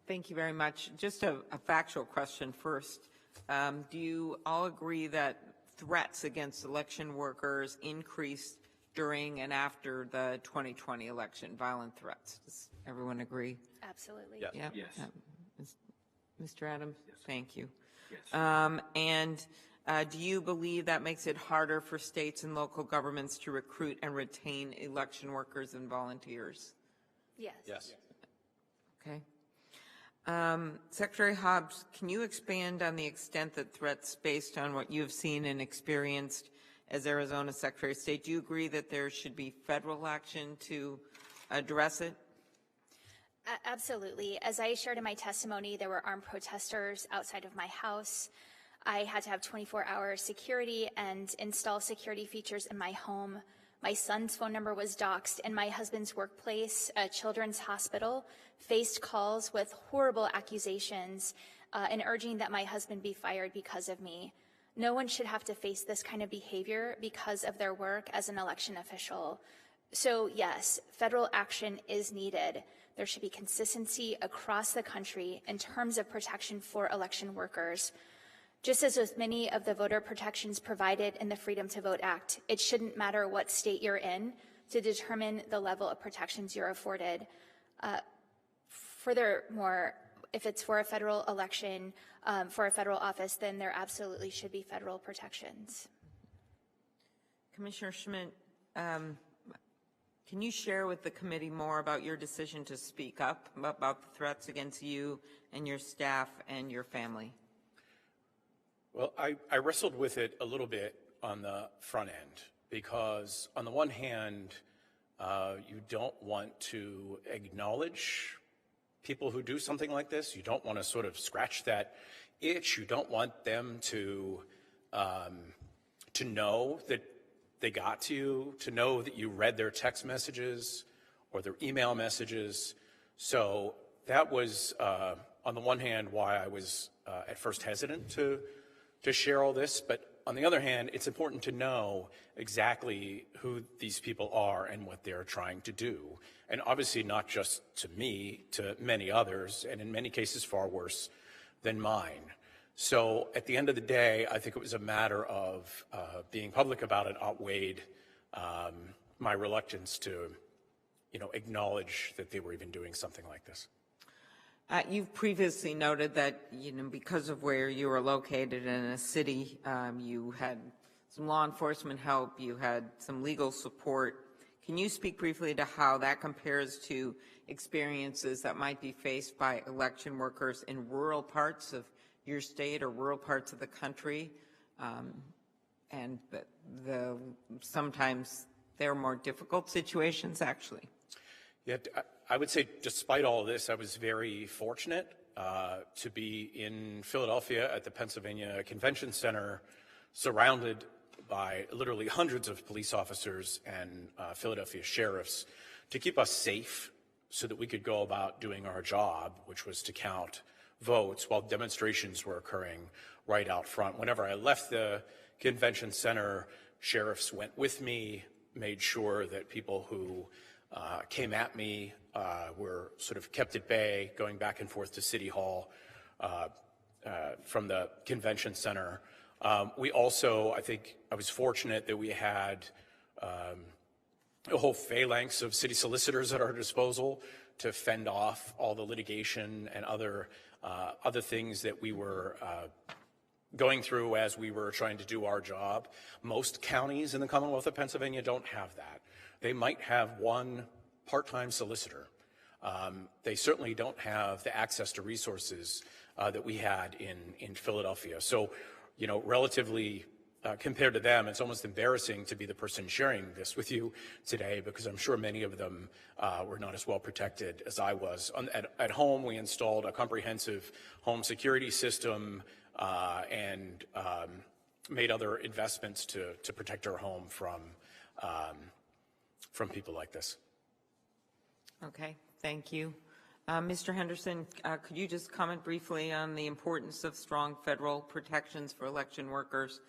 Thank you very much. Just a factual question first. Do you all agree that threats against election workers increased during and after the 2020 election, violent threats? Does everyone agree? Absolutely. Yes. Yeah. Yes. Mr. Adams? Yes. Thank you. Yes. Do you believe that makes it harder for states and local governments to recruit and retain election workers and volunteers? Yes. Yes. Okay. Secretary Hobbs, can you expand on the extent that threats based on what you've seen and experienced as Arizona Secretary of State, do you agree that there should be federal action to address it? Absolutely. As I shared in my testimony, there were armed protesters outside of my house. I had to have 24-hour security and install security features in my home. My son's phone number was doxxed, and my husband's workplace, a children's hospital, faced calls with horrible accusations and urging that my husband be fired because of me. No one should have to face this kind of behavior because of their work as an election official. So yes, federal action is needed. There should be consistency across the country in terms of protection for election workers. Just as with many of the voter protections provided in the Freedom to Vote Act, it shouldn't matter what state you're in to determine the level of protections you're afforded. Furthermore, if it's for a federal election, for a federal office, then there absolutely should be federal protections. Commissioner Schmidt, can you share with the committee more about your decision to speak up about the threats against you and your staff and your family? Well, I wrestled with it a little bit on the front end because on the one hand, you don't want to acknowledge people who do something like this. You don't want to sort of scratch that itch. You don't want them to know that they got to you, to know that you read their text messages or their email messages. So that was, on the one hand, why I was at first hesitant to share all this. But on the other hand, it's important to know exactly who these people are and what they're trying to do. And obviously not just to me, to many others, and in many cases far worse than mine. So at the end of the day, I think it was a matter of being public about it outweighed my reluctance to, acknowledge that they were even doing something like this. You've previously noted that, because of where you were located in a city, you had some law enforcement help, you had some legal support. Can you speak briefly to how that compares to experiences that might be faced by election workers in rural parts of your state or rural parts of the country? And sometimes they're more difficult situations, actually. Yeah, I would say despite all of this, I was very fortunate to be in Philadelphia at the Pennsylvania Convention Center, surrounded by literally hundreds of police officers and Philadelphia sheriffs to keep us safe so that we could go about doing our job, which was to count votes while demonstrations were occurring right out front. Whenever I left the convention center, sheriffs went with me, made sure that people who came at me were sort of kept at bay, going back and forth to City Hall from the convention center. We also, I think I was fortunate that we had a whole phalanx of city solicitors at our disposal to fend off all the litigation and other things that we were going through as we were trying to do our job. Most counties in the Commonwealth of Pennsylvania don't have that. They might have one part-time solicitor. They certainly don't have the access to resources that we had in Philadelphia. So, relatively compared to them, it's almost embarrassing to be the person sharing this with you today, because I'm sure many of them were not as well protected as I was. At home, we installed a comprehensive home security system and made other investments to protect our home from people like this. Okay, thank you. Mr. Henderson, could you just comment briefly on the importance of strong federal protections for election workers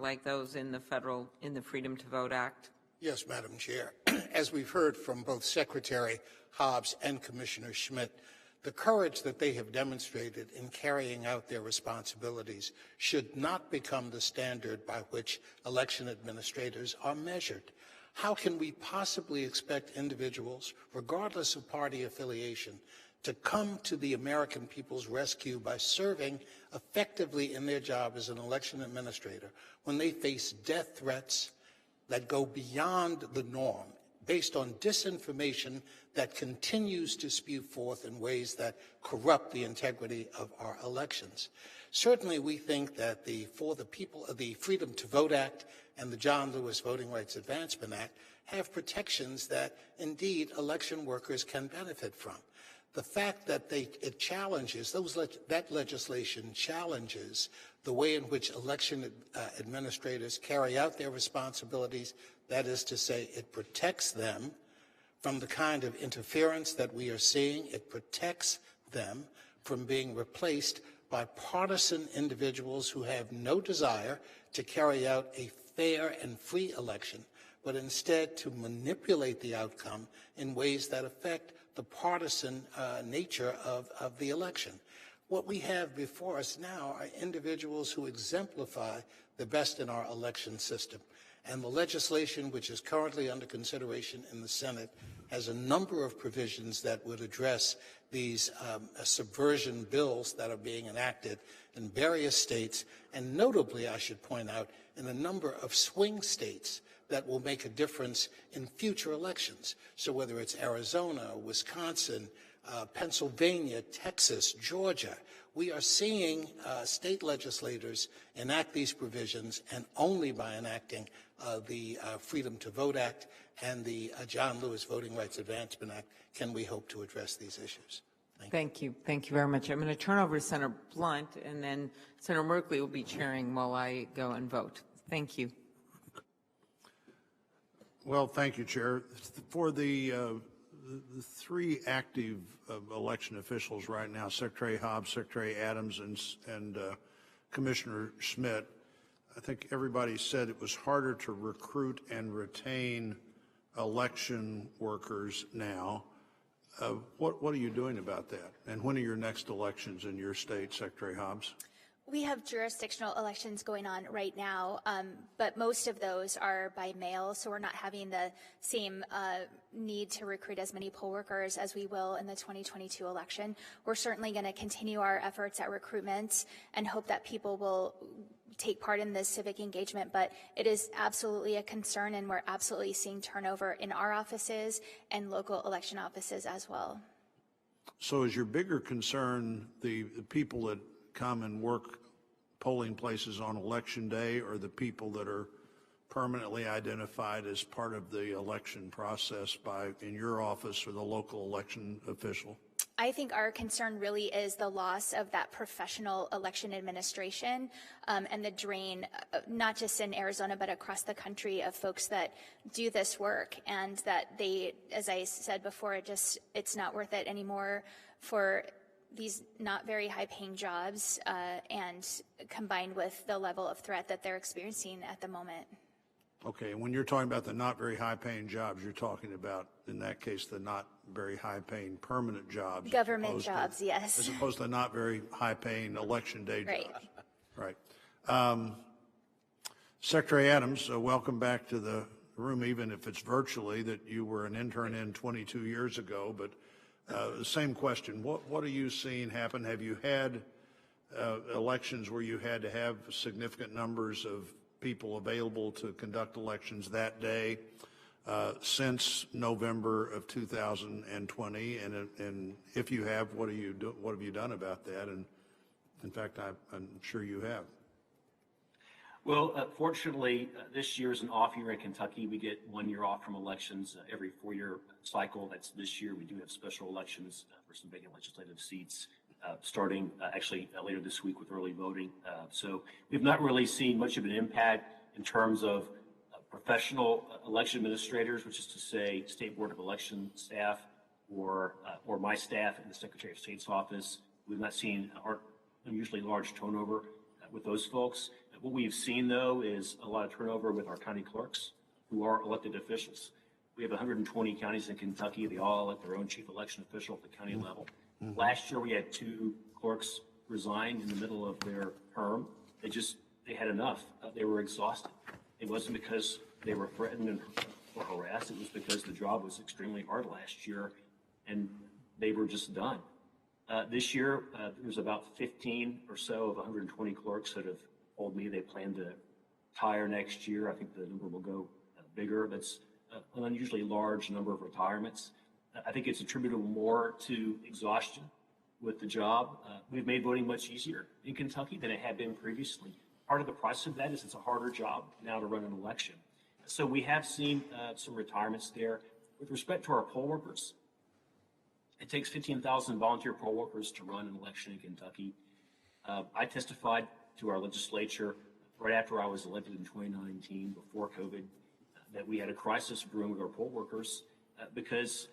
like those in the Freedom to Vote Act? Yes, Madam Chair. As we've heard from both Secretary Hobbs and Commissioner Schmidt, the courage that they have demonstrated in carrying out their responsibilities should not become the standard by which election administrators are measured. How can we possibly expect individuals, regardless of party affiliation, to come to the American people's rescue by serving effectively in their job as an election administrator when they face death threats that go beyond the norm, based on disinformation that continues to spew forth in ways that corrupt the integrity of our elections? Certainly, we think that the Freedom to Vote Act and the John Lewis Voting Rights Advancement Act have protections that, indeed, election workers can benefit from. The fact that it challenges, that legislation challenges the way in which election administrators carry out their responsibilities, that is to say, it protects them from the kind of interference that we are seeing. It protects them from being replaced by partisan individuals who have no desire to carry out a fair and free election, but instead to manipulate the outcome in ways that affect the partisan nature of the election. What we have before us now are individuals who exemplify the best in our election system. And the legislation which is currently under consideration in the Senate has a number of provisions that would address these subversion bills that are being enacted in various states, and notably, I should point out, in a number of swing states that will make a difference in future elections. So whether it's Arizona, Wisconsin, Pennsylvania, Texas, Georgia, we are seeing state legislators enact these provisions, and only by enacting the Freedom to Vote Act and the John Lewis Voting Rights Advancement Act can we hope to address these issues. Thank you. Thank you very much. I'm going to turn over to Senator Blunt, and then Senator Merkley will be chairing while I go and vote. Thank you. Well, thank you, Chair. For the three active election officials right now, Secretary Hobbs, Secretary Adams, and Commissioner Schmidt, I think everybody said it was harder to recruit and retain election workers now. What are you doing about that? And when are your next elections in your state, Secretary Hobbs? We have jurisdictional elections going on right now, but most of those are by mail, so we're not having the same need to recruit as many poll workers as we will in the 2022 election. We're certainly going to continue our efforts at recruitment and hope that people will take part in this civic engagement, but it is absolutely a concern, and we're absolutely seeing turnover in our offices and local election offices as well. So is your bigger concern the people that come and work polling places on election day, or the people that are permanently identified as part of the election process in your office or the local election official? I think our concern really is the loss of that professional election administration and the drain, not just in Arizona, but across the country, of folks that do this work, and that they, as I said before, it's not worth it anymore for these not very high-paying jobs, and combined with the level of threat that they're experiencing at the moment. Okay, and when you're talking about the not very high-paying jobs, you're talking about, in that case, the not very high-paying permanent jobs. Government jobs, yes. As opposed to the not very high-paying election day jobs. Right. Right. Secretary Adams, welcome back to the room, even if it's virtually, that you were an intern in 22 years ago. But the same question, what are you seeing happen? Have you had elections where you had to have significant numbers of people available to conduct elections that day since November of 2020? And if you have, what have you done about that? And in fact, I'm sure you have. Well, fortunately, this year is an off year in Kentucky. We get 1 year off from elections every 4-year cycle. That's this year. We do have special elections for some vacant legislative seats starting actually later this week with early voting. So we've not really seen much of an impact in terms of professional election administrators, which is to say State Board of Election staff or my staff in the Secretary of State's office. We've not seen unusually large turnover with those folks. What we've seen, though, is a lot of turnover with our county clerks who are elected officials. We have 120 counties in Kentucky. They all elect their own chief election official at the county level. Last year, we had 2 clerks resign in the middle of their term. They had enough. They were exhausted. It wasn't because they were threatened or harassed. It was because the job was extremely hard last year, and they were just done. This year, there's about 15 or so of 120 clerks that have told me they plan to retire next year. I think the number will go bigger. That's an unusually large number of retirements. I think it's attributable more to exhaustion with the job. We've made voting much easier in Kentucky than it had been previously. Part of the price of that is it's a harder job now to run an election. So we have seen some retirements there. With respect to our poll workers, it takes 15,000 volunteer poll workers to run an election in Kentucky. I testified to our legislature right after I was elected in 2019, before COVID, that we had a crisis brewing with our poll workers because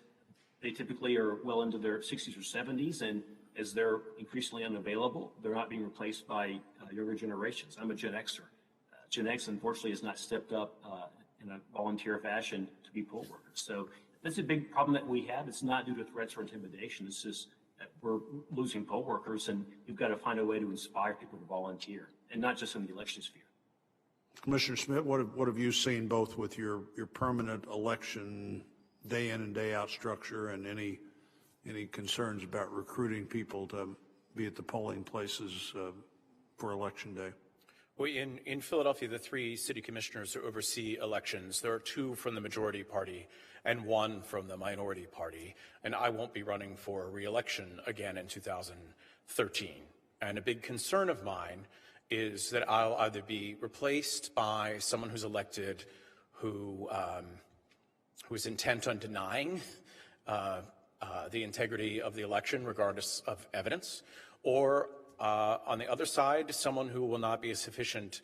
they typically are well into their 60s or 70s, and as they're increasingly unavailable, they're not being replaced by younger generations. I'm a Gen Xer. Gen X, unfortunately, has not stepped up in a volunteer fashion to be poll workers. So that's a big problem that we have. It's not due to threats or intimidation. It's just that we're losing poll workers, and we've got to find a way to inspire people to volunteer, and not just in the election sphere. Commissioner Schmidt, what have you seen both with your permanent election day in and day out structure, and any concerns about recruiting people to be at the polling places for election day? Well, in Philadelphia, the 3 city commissioners who oversee elections, there are 2 from the majority party and 1 from the minority party, and I won't be running for re-election again in 2013. And a big concern of mine is that I'll either be replaced by someone who's elected who's intent on denying the integrity of the election regardless of evidence, or on the other side, someone who will not be a sufficient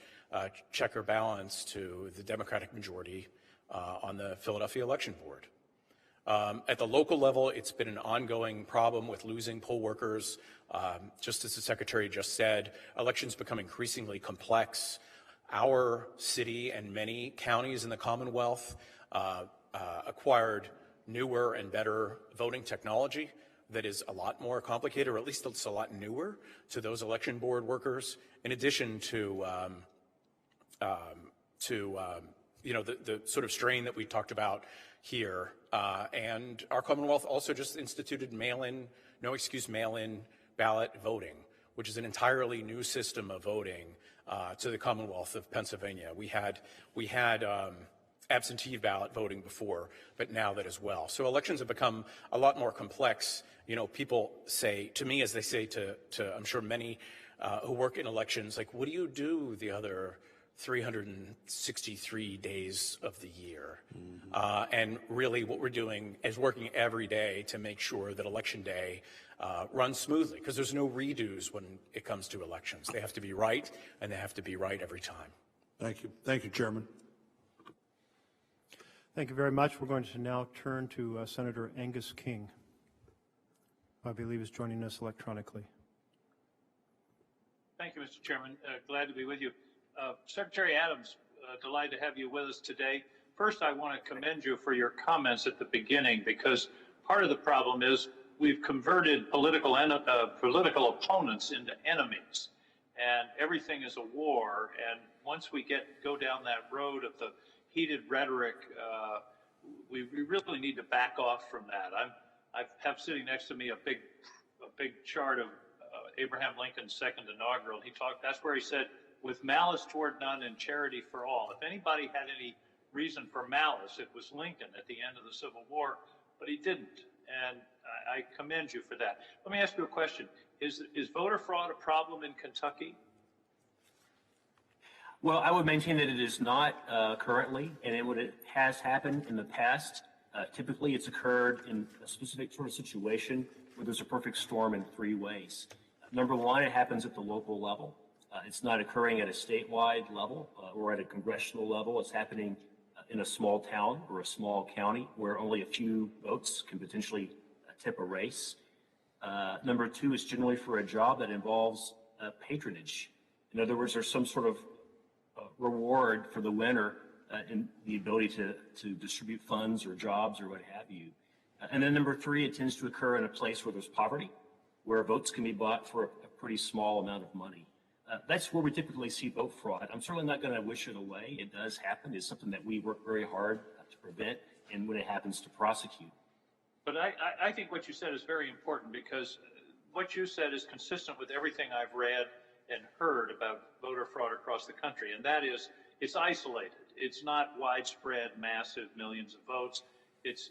check or balance to the Democratic majority on the Philadelphia Election Board. At the local level, it's been an ongoing problem with losing poll workers. Just as the Secretary just said, elections become increasingly complex. Our city and many counties in the Commonwealth acquired newer and better voting technology that is a lot more complicated, or at least it's a lot newer to those election board workers, in addition to you know, the sort of strain that we talked about here. And our Commonwealth also just instituted mail-in ballot voting, which is an entirely new system of voting to the Commonwealth of Pennsylvania. We had absentee ballot voting before, but now that as well. So elections have become a lot more complex. You know, people say to me, as they say to I'm sure many who work in elections, like, what do you do the other 363 days of the year? And really what we're doing is working every day to make sure that election day runs smoothly, because there's no redos when it comes to elections. They have to be right, and they have to be right every time. Thank you. Thank you, Chairman. Thank you very much. We're going to now turn to Senator Angus King, who I believe is joining us electronically. Thank you, Mr. Chairman. Glad to be with you. Secretary Adams, delighted to have you with us today. First, I want to commend you for your comments at the beginning, because part of the problem is we've converted political opponents into enemies, and everything is a war. And once we go down that road of the heated rhetoric, we really need to back off from that. I have sitting next to me a big chart of Abraham Lincoln's second inaugural. That's where he said, "With malice toward none and charity for all." If anybody had any reason for malice, it was Lincoln at the end of the Civil War, but he didn't, and I commend you for that. Let me ask you a question. Is voter fraud a problem in Kentucky? Well, I would maintain that it is not currently, and it has happened in the past. Typically, it's occurred in a specific sort of situation where there's a perfect storm in three ways. Number one, it happens at the local level. It's not occurring at a statewide level or at a congressional level. It's happening in a small town or a small county where only a few votes can potentially tip a race. Number two is generally for a job that involves patronage. In other words, there's some sort of reward for the winner in the ability to distribute funds or jobs or what have you. And then number three, it tends to occur in a place where there's poverty, where votes can be bought for a pretty small amount of money. That's where we typically see vote fraud. I'm certainly not going to wish it away. It does happen. It's something that we work very hard to prevent, and when it happens, to prosecute. But I think what you said is very important, because what you said is consistent with everything I've read and heard about voter fraud across the country, and that is it's isolated. It's not widespread, massive millions of votes. It's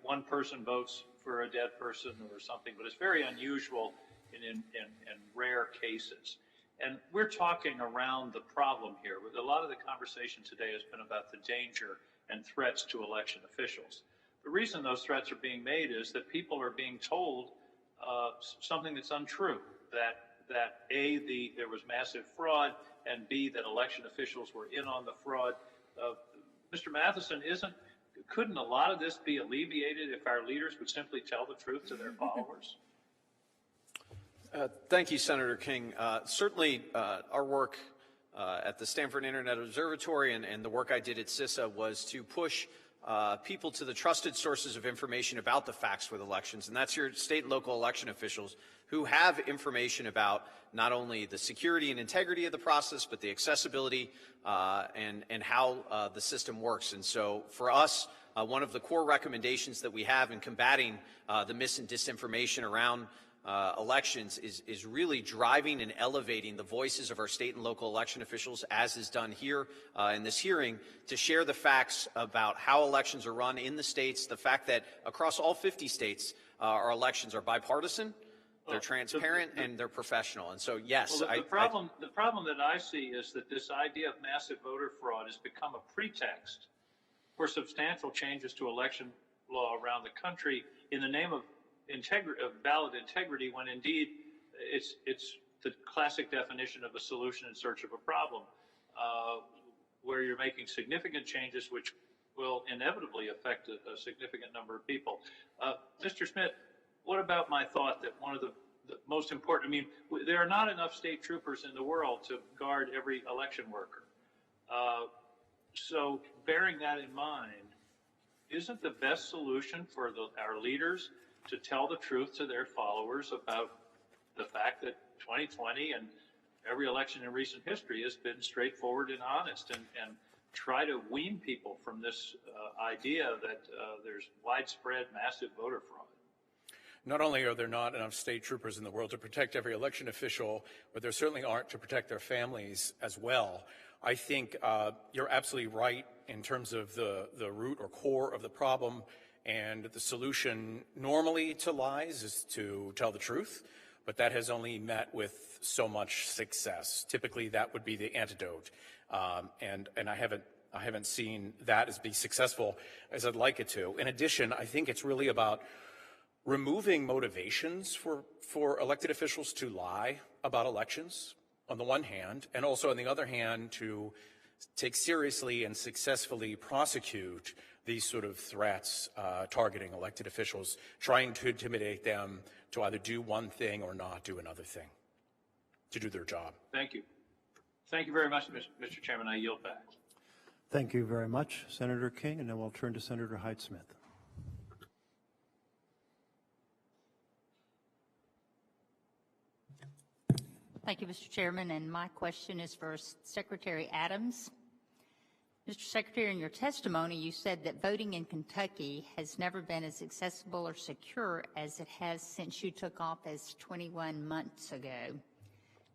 one person votes for a dead person or something, but it's very unusual in rare cases. And we're talking around the problem here. A lot of the conversation today has been about the danger and threats to election officials. The reason those threats are being made is that people are being told something that's untrue, that A, there was massive fraud, and B, that election officials were in on the fraud. Mr. Matheson, couldn't a lot of this be alleviated if our leaders would simply tell the truth to their followers? Thank you, Senator King. Certainly, our work at the Stanford Internet Observatory and the work I did at CISA was to push people to the trusted sources of information about the facts with elections, and that's your state and local election officials who have information about not only the security and integrity of the process, but the accessibility and how the system works. And so for us, one of the core recommendations that we have in combating the mis and disinformation around elections is really driving and elevating the voices of our state and local election officials, as is done here in this hearing, to share the facts about how elections are run in the states, the fact that across all 50 states our elections are bipartisan, they're transparent, and they're professional. And so, yes. Well, the problem that I see is that this idea of massive voter fraud has become a pretext for substantial changes to election law around the country in the name of ballot integrity, when indeed it's the classic definition of a solution in search of a problem, where you're making significant changes which will inevitably affect a significant number of people. Mr. Schmidt, what about my thought that one of the most important, there are not enough state troopers in the world to guard every election worker. So bearing that in mind, isn't the best solution for our leaders to tell the truth to their followers about the fact that 2020 and every election in recent history has been straightforward and honest, and try to wean people from this idea that there's widespread massive voter fraud. Not only are there not enough state troopers in the world to protect every election official, but there certainly aren't to protect their families as well. I think you're absolutely right in terms of the root or core of the problem, and the solution normally to lies is to tell the truth, but that has only met with so much success. Typically, that would be the antidote, and I haven't seen that as be successful as I'd like it to. In addition, I think it's really about removing motivations for elected officials to lie about elections on the one hand, and also on the other hand to take seriously and successfully prosecute these sort of threats targeting elected officials, trying to intimidate them to either do one thing or not do another thing, to do their job. Thank you. Thank you very much, Mr. Chairman. I yield back. Thank you very much, Senator King, and then we'll turn to Senator Hyde-Smith. Thank you, Mr. Chairman, and my question is for Secretary Adams. Mr. Secretary, in your testimony, you said that voting in Kentucky has never been as accessible or secure as it has since you took office 21 months ago.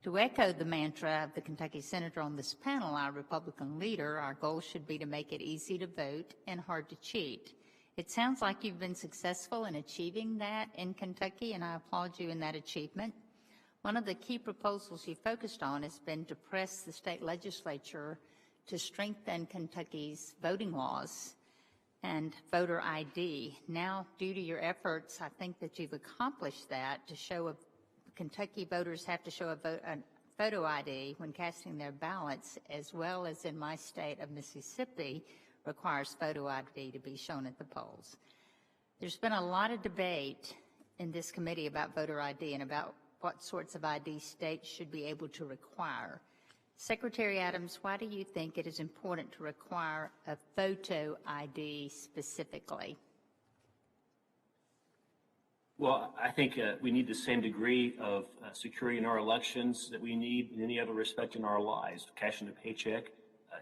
To echo the mantra of the Kentucky senator on this panel, our Republican leader, our goal should be to make it easy to vote and hard to cheat. It sounds like you've been successful in achieving that in Kentucky, and I applaud you in that achievement. One of the key proposals you focused on has been to press the state legislature to strengthen Kentucky's voting laws and voter ID. Now, due to your efforts, I think that you've accomplished that. To show Kentucky voters have to show a photo ID when casting their ballots, as well as in my state of Mississippi, requires photo ID to be shown at the polls. There's been a lot of debate in this committee about voter ID and about what sorts of ID states should be able to require. Secretary Adams, why do you think it is important to require a photo ID specifically? Well, I think we need the same degree of security in our elections that we need in any other respect in our lives, cashing a paycheck,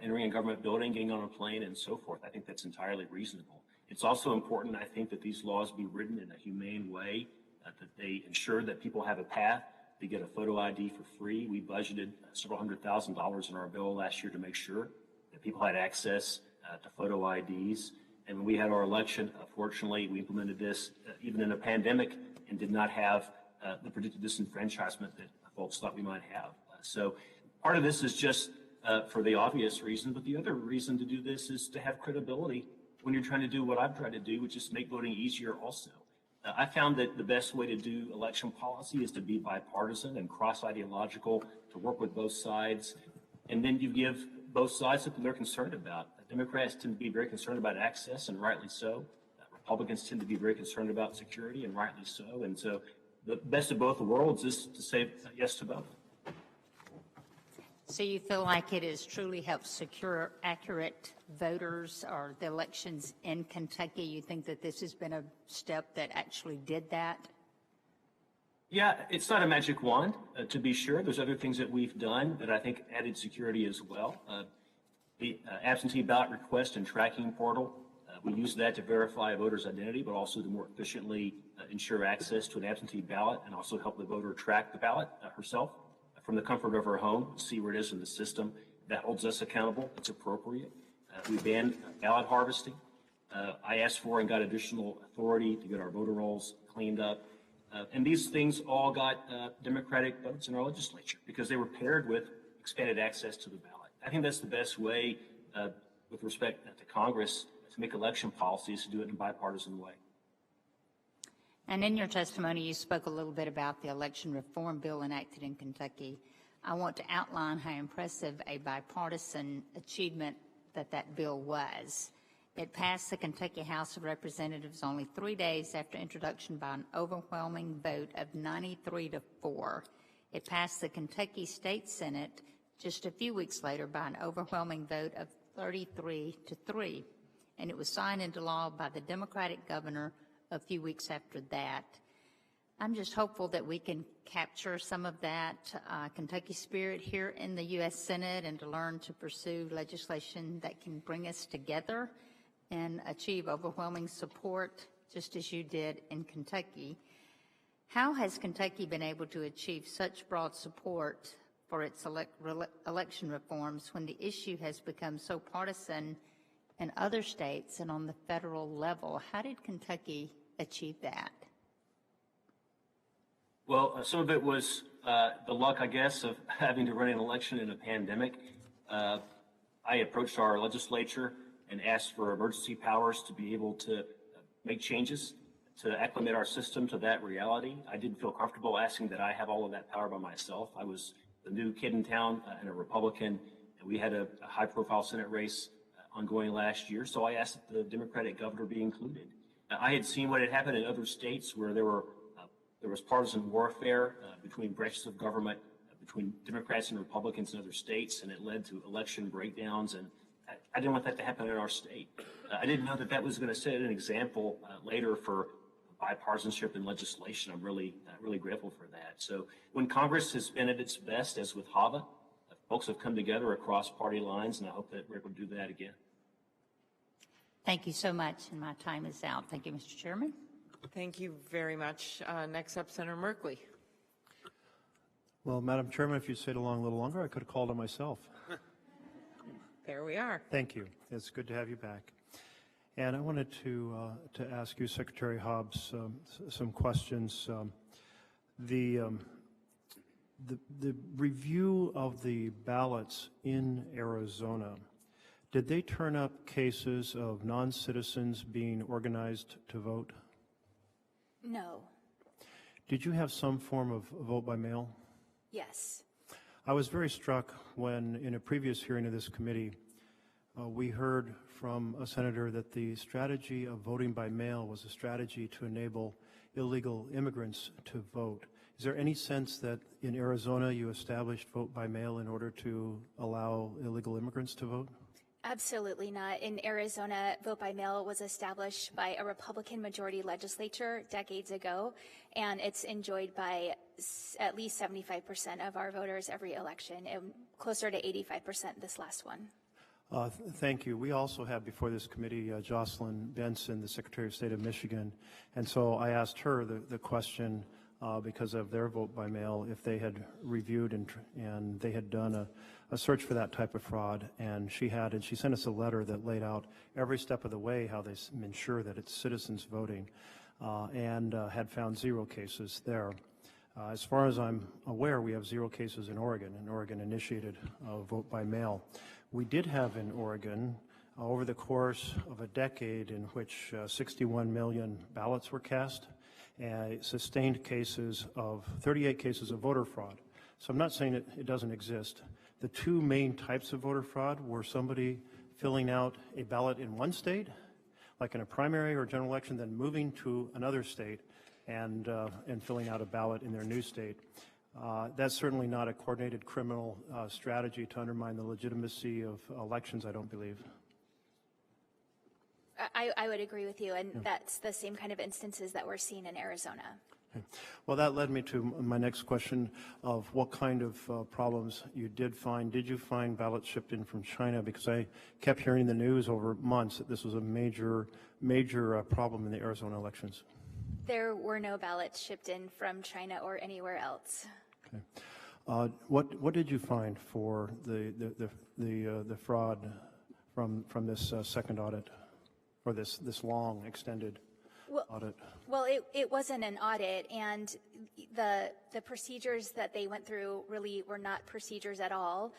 entering a government building, getting on a plane, and so forth. I think that's entirely reasonable. It's also important, I think, that these laws be written in a humane way, that they ensure that people have a path to get a photo ID for free. We budgeted several $100,000 in our bill last year to make sure that people had access to photo IDs. And when we had our election, fortunately, we implemented this even in a pandemic and did not have the predicted disenfranchisement that folks thought we might have. So part of this is just for the obvious reason, but the other reason to do this is to have credibility when you're trying to do what I've tried to do, which is make voting easier also. I found that the best way to do election policy is to be bipartisan and cross-ideological, to work with both sides, and then you give both sides something they're concerned about. Democrats tend to be very concerned about access, and rightly so. Republicans tend to be very concerned about security, and rightly so. And so the best of both worlds is to say yes to both. So you feel like it has truly helped secure accurate voters or the elections in Kentucky? You think that this has been a step that actually did that? Yeah, it's not a magic wand, to be sure. There's other things that we've done that I think added security as well. The absentee ballot request and tracking portal, we use that to verify a voter's identity, but also to more efficiently ensure access to an absentee ballot and also help the voter track the ballot herself from the comfort of her home, see where it is in the system. That holds us accountable. It's appropriate. We banned ballot harvesting. I asked for and got additional authority to get our voter rolls cleaned up. And these things all got Democratic votes in our legislature because they were paired with expanded access to the ballot. I think that's the best way with respect to Congress to make election policies, to do it in a bipartisan way. And in your testimony, you spoke a little bit about the election reform bill enacted in Kentucky. I want to outline how impressive a bipartisan achievement that bill was. It passed the Kentucky House of Representatives only 3 days after introduction by an overwhelming vote of 93-4. It passed the Kentucky State Senate just a few weeks later by an overwhelming vote of 33-3. And it was signed into law by the Democratic governor a few weeks after that. I'm just hopeful that we can capture some of that Kentucky spirit here in the U.S. Senate and to learn to pursue legislation that can bring us together and achieve overwhelming support, just as you did in Kentucky. How has Kentucky been able to achieve such broad support for its election reforms when the issue has become so partisan in other states and on the federal level? How did Kentucky achieve that? Well, some of it was the luck, I guess, of having to run an election in a pandemic. I approached our legislature and asked for emergency powers to be able to make changes to acclimate our system to that reality. I didn't feel comfortable asking that I have all of that power by myself. I was the new kid in town and a Republican, and we had a high-profile Senate race ongoing last year, so I asked that the Democratic governor be included. I had seen what had happened in other states where there was partisan warfare between branches of government, between Democrats and Republicans in other states, and it led to election breakdowns, and I didn't want that to happen in our state. I didn't know that that was going to set an example later for bipartisanship in legislation. I'm really grateful for that. So when Congress has been at its best, as with HAVA, folks have come together across party lines, and I hope that we're able to do that again. Thank you so much, and my time is out. Thank you, Mr. Chairman. Thank you very much. Next up, Senator Merkley. Well, Madam Chairman, if you'd stayed along a little longer, I could have called on myself. There we are. Thank you. It's good to have you back. And I wanted to ask you, Secretary Hobbs, some questions. The review of the ballots in Arizona, did they turn up cases of non-citizens being organized to vote? No. Did you have some form of vote by mail? Yes. I was very struck when, in a previous hearing of this committee, we heard from a senator that the strategy of voting by mail was a strategy to enable illegal immigrants to vote. Is there any sense that in Arizona you established vote by mail in order to allow illegal immigrants to vote? Absolutely not. In Arizona, vote by mail was established by a Republican majority legislature decades ago, and it's enjoyed by at least 75% of our voters every election, and closer to 85% this last one. Thank you. We also had before this committee Jocelyn Benson, the Secretary of State of Michigan, and so I asked her the question because of their vote by mail if they had reviewed and they had done a search for that type of fraud, and she had, and she sent us a letter that laid out every step of the way how they ensure that it's citizens voting, and had found 0 cases there. As far as I'm aware, we have 0 cases in Oregon, and Oregon initiated vote by mail. We did have in Oregon, over the course of a decade in which 61 million ballots were cast, sustained cases of 38 cases of voter fraud. So I'm not saying it doesn't exist. The 2 main types of voter fraud were somebody filling out a ballot in one state, like in a primary or general election, then moving to another state and filling out a ballot in their new state. That's certainly not a coordinated criminal strategy to undermine the legitimacy of elections, I don't believe. I would agree with you, and that's the same kind of instances that we're seeing in Arizona. Okay. Well, that led me to my next question of what kind of problems you did find. Did you find ballots shipped in from China? Because I kept hearing in the news over months that this was a major problem in the Arizona elections. There were no ballots shipped in from China or anywhere else. Okay. What did you find for the fraud from this second audit, or this long extended audit? Well, it wasn't an audit, and the procedures that they went through really were not procedures at all.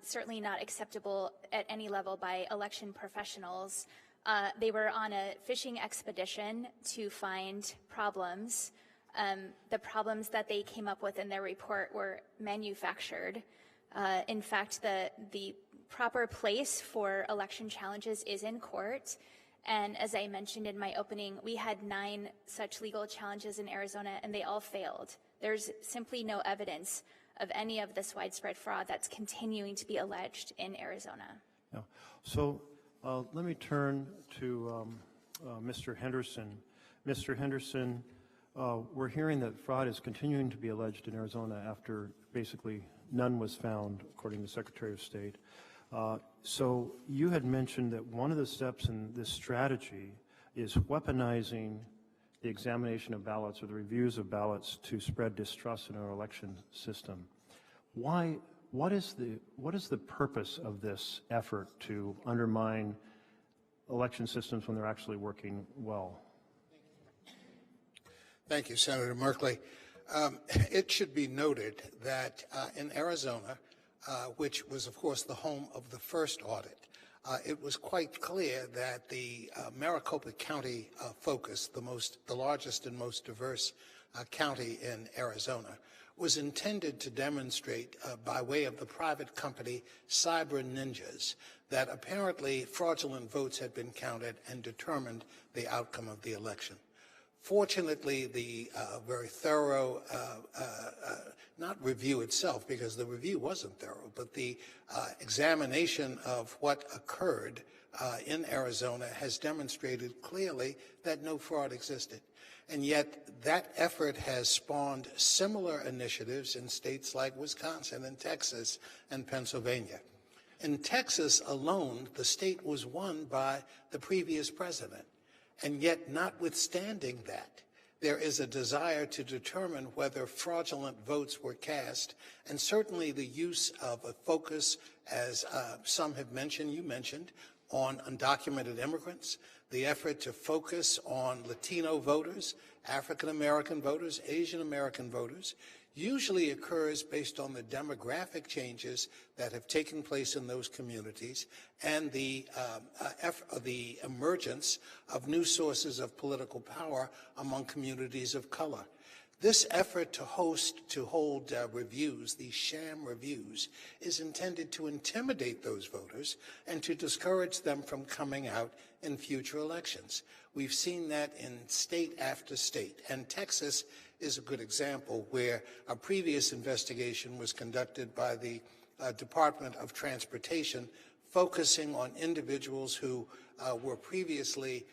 Certainly not acceptable at any level by election professionals. They were on a fishing expedition to find problems. The problems that they came up with in their report were manufactured. In fact, the proper place for election challenges is in court. And as I mentioned in my opening, we had 9 such legal challenges in Arizona, and they all failed. There's simply no evidence of any of this widespread fraud that's continuing to be alleged in Arizona. Yeah. So let me turn to Mr. Henderson. Mr. Henderson, we're hearing that fraud is continuing to be alleged in Arizona after basically none was found, according to the Secretary of State. So you had mentioned that one of the steps in this strategy is weaponizing the examination of ballots or the reviews of ballots to spread distrust in our election system. What is the purpose of this effort to undermine election systems when they're actually working well? Thank you, Senator Merkley. It should be noted that in Arizona, which was, of course, the home of the first audit, it was quite clear that the Maricopa County focus, the largest and most diverse county in Arizona, was intended to demonstrate by way of the private company Cyber Ninjas that apparently fraudulent votes had been counted and determined the outcome of the election. Fortunately, the very thorough, not review itself, because the review wasn't thorough, but the examination of what occurred in Arizona has demonstrated clearly that no fraud existed. And yet that effort has spawned similar initiatives in states like Wisconsin and Texas and Pennsylvania. In Texas alone, the state was won by the previous president. And yet, notwithstanding that, there is a desire to determine whether fraudulent votes were cast, and certainly the use of a focus, as some have mentioned, you mentioned, on undocumented immigrants, the effort to focus on Latino voters, African American voters, Asian American voters, usually occurs based on the demographic changes that have taken place in those communities and the emergence of new sources of political power among communities of color. This effort to hold reviews, these sham reviews, is intended to intimidate those voters and to discourage them from coming out in future elections. We've seen that in state after state, and Texas is a good example where a previous investigation was conducted by the Department of Transportation, focusing on individuals who were previously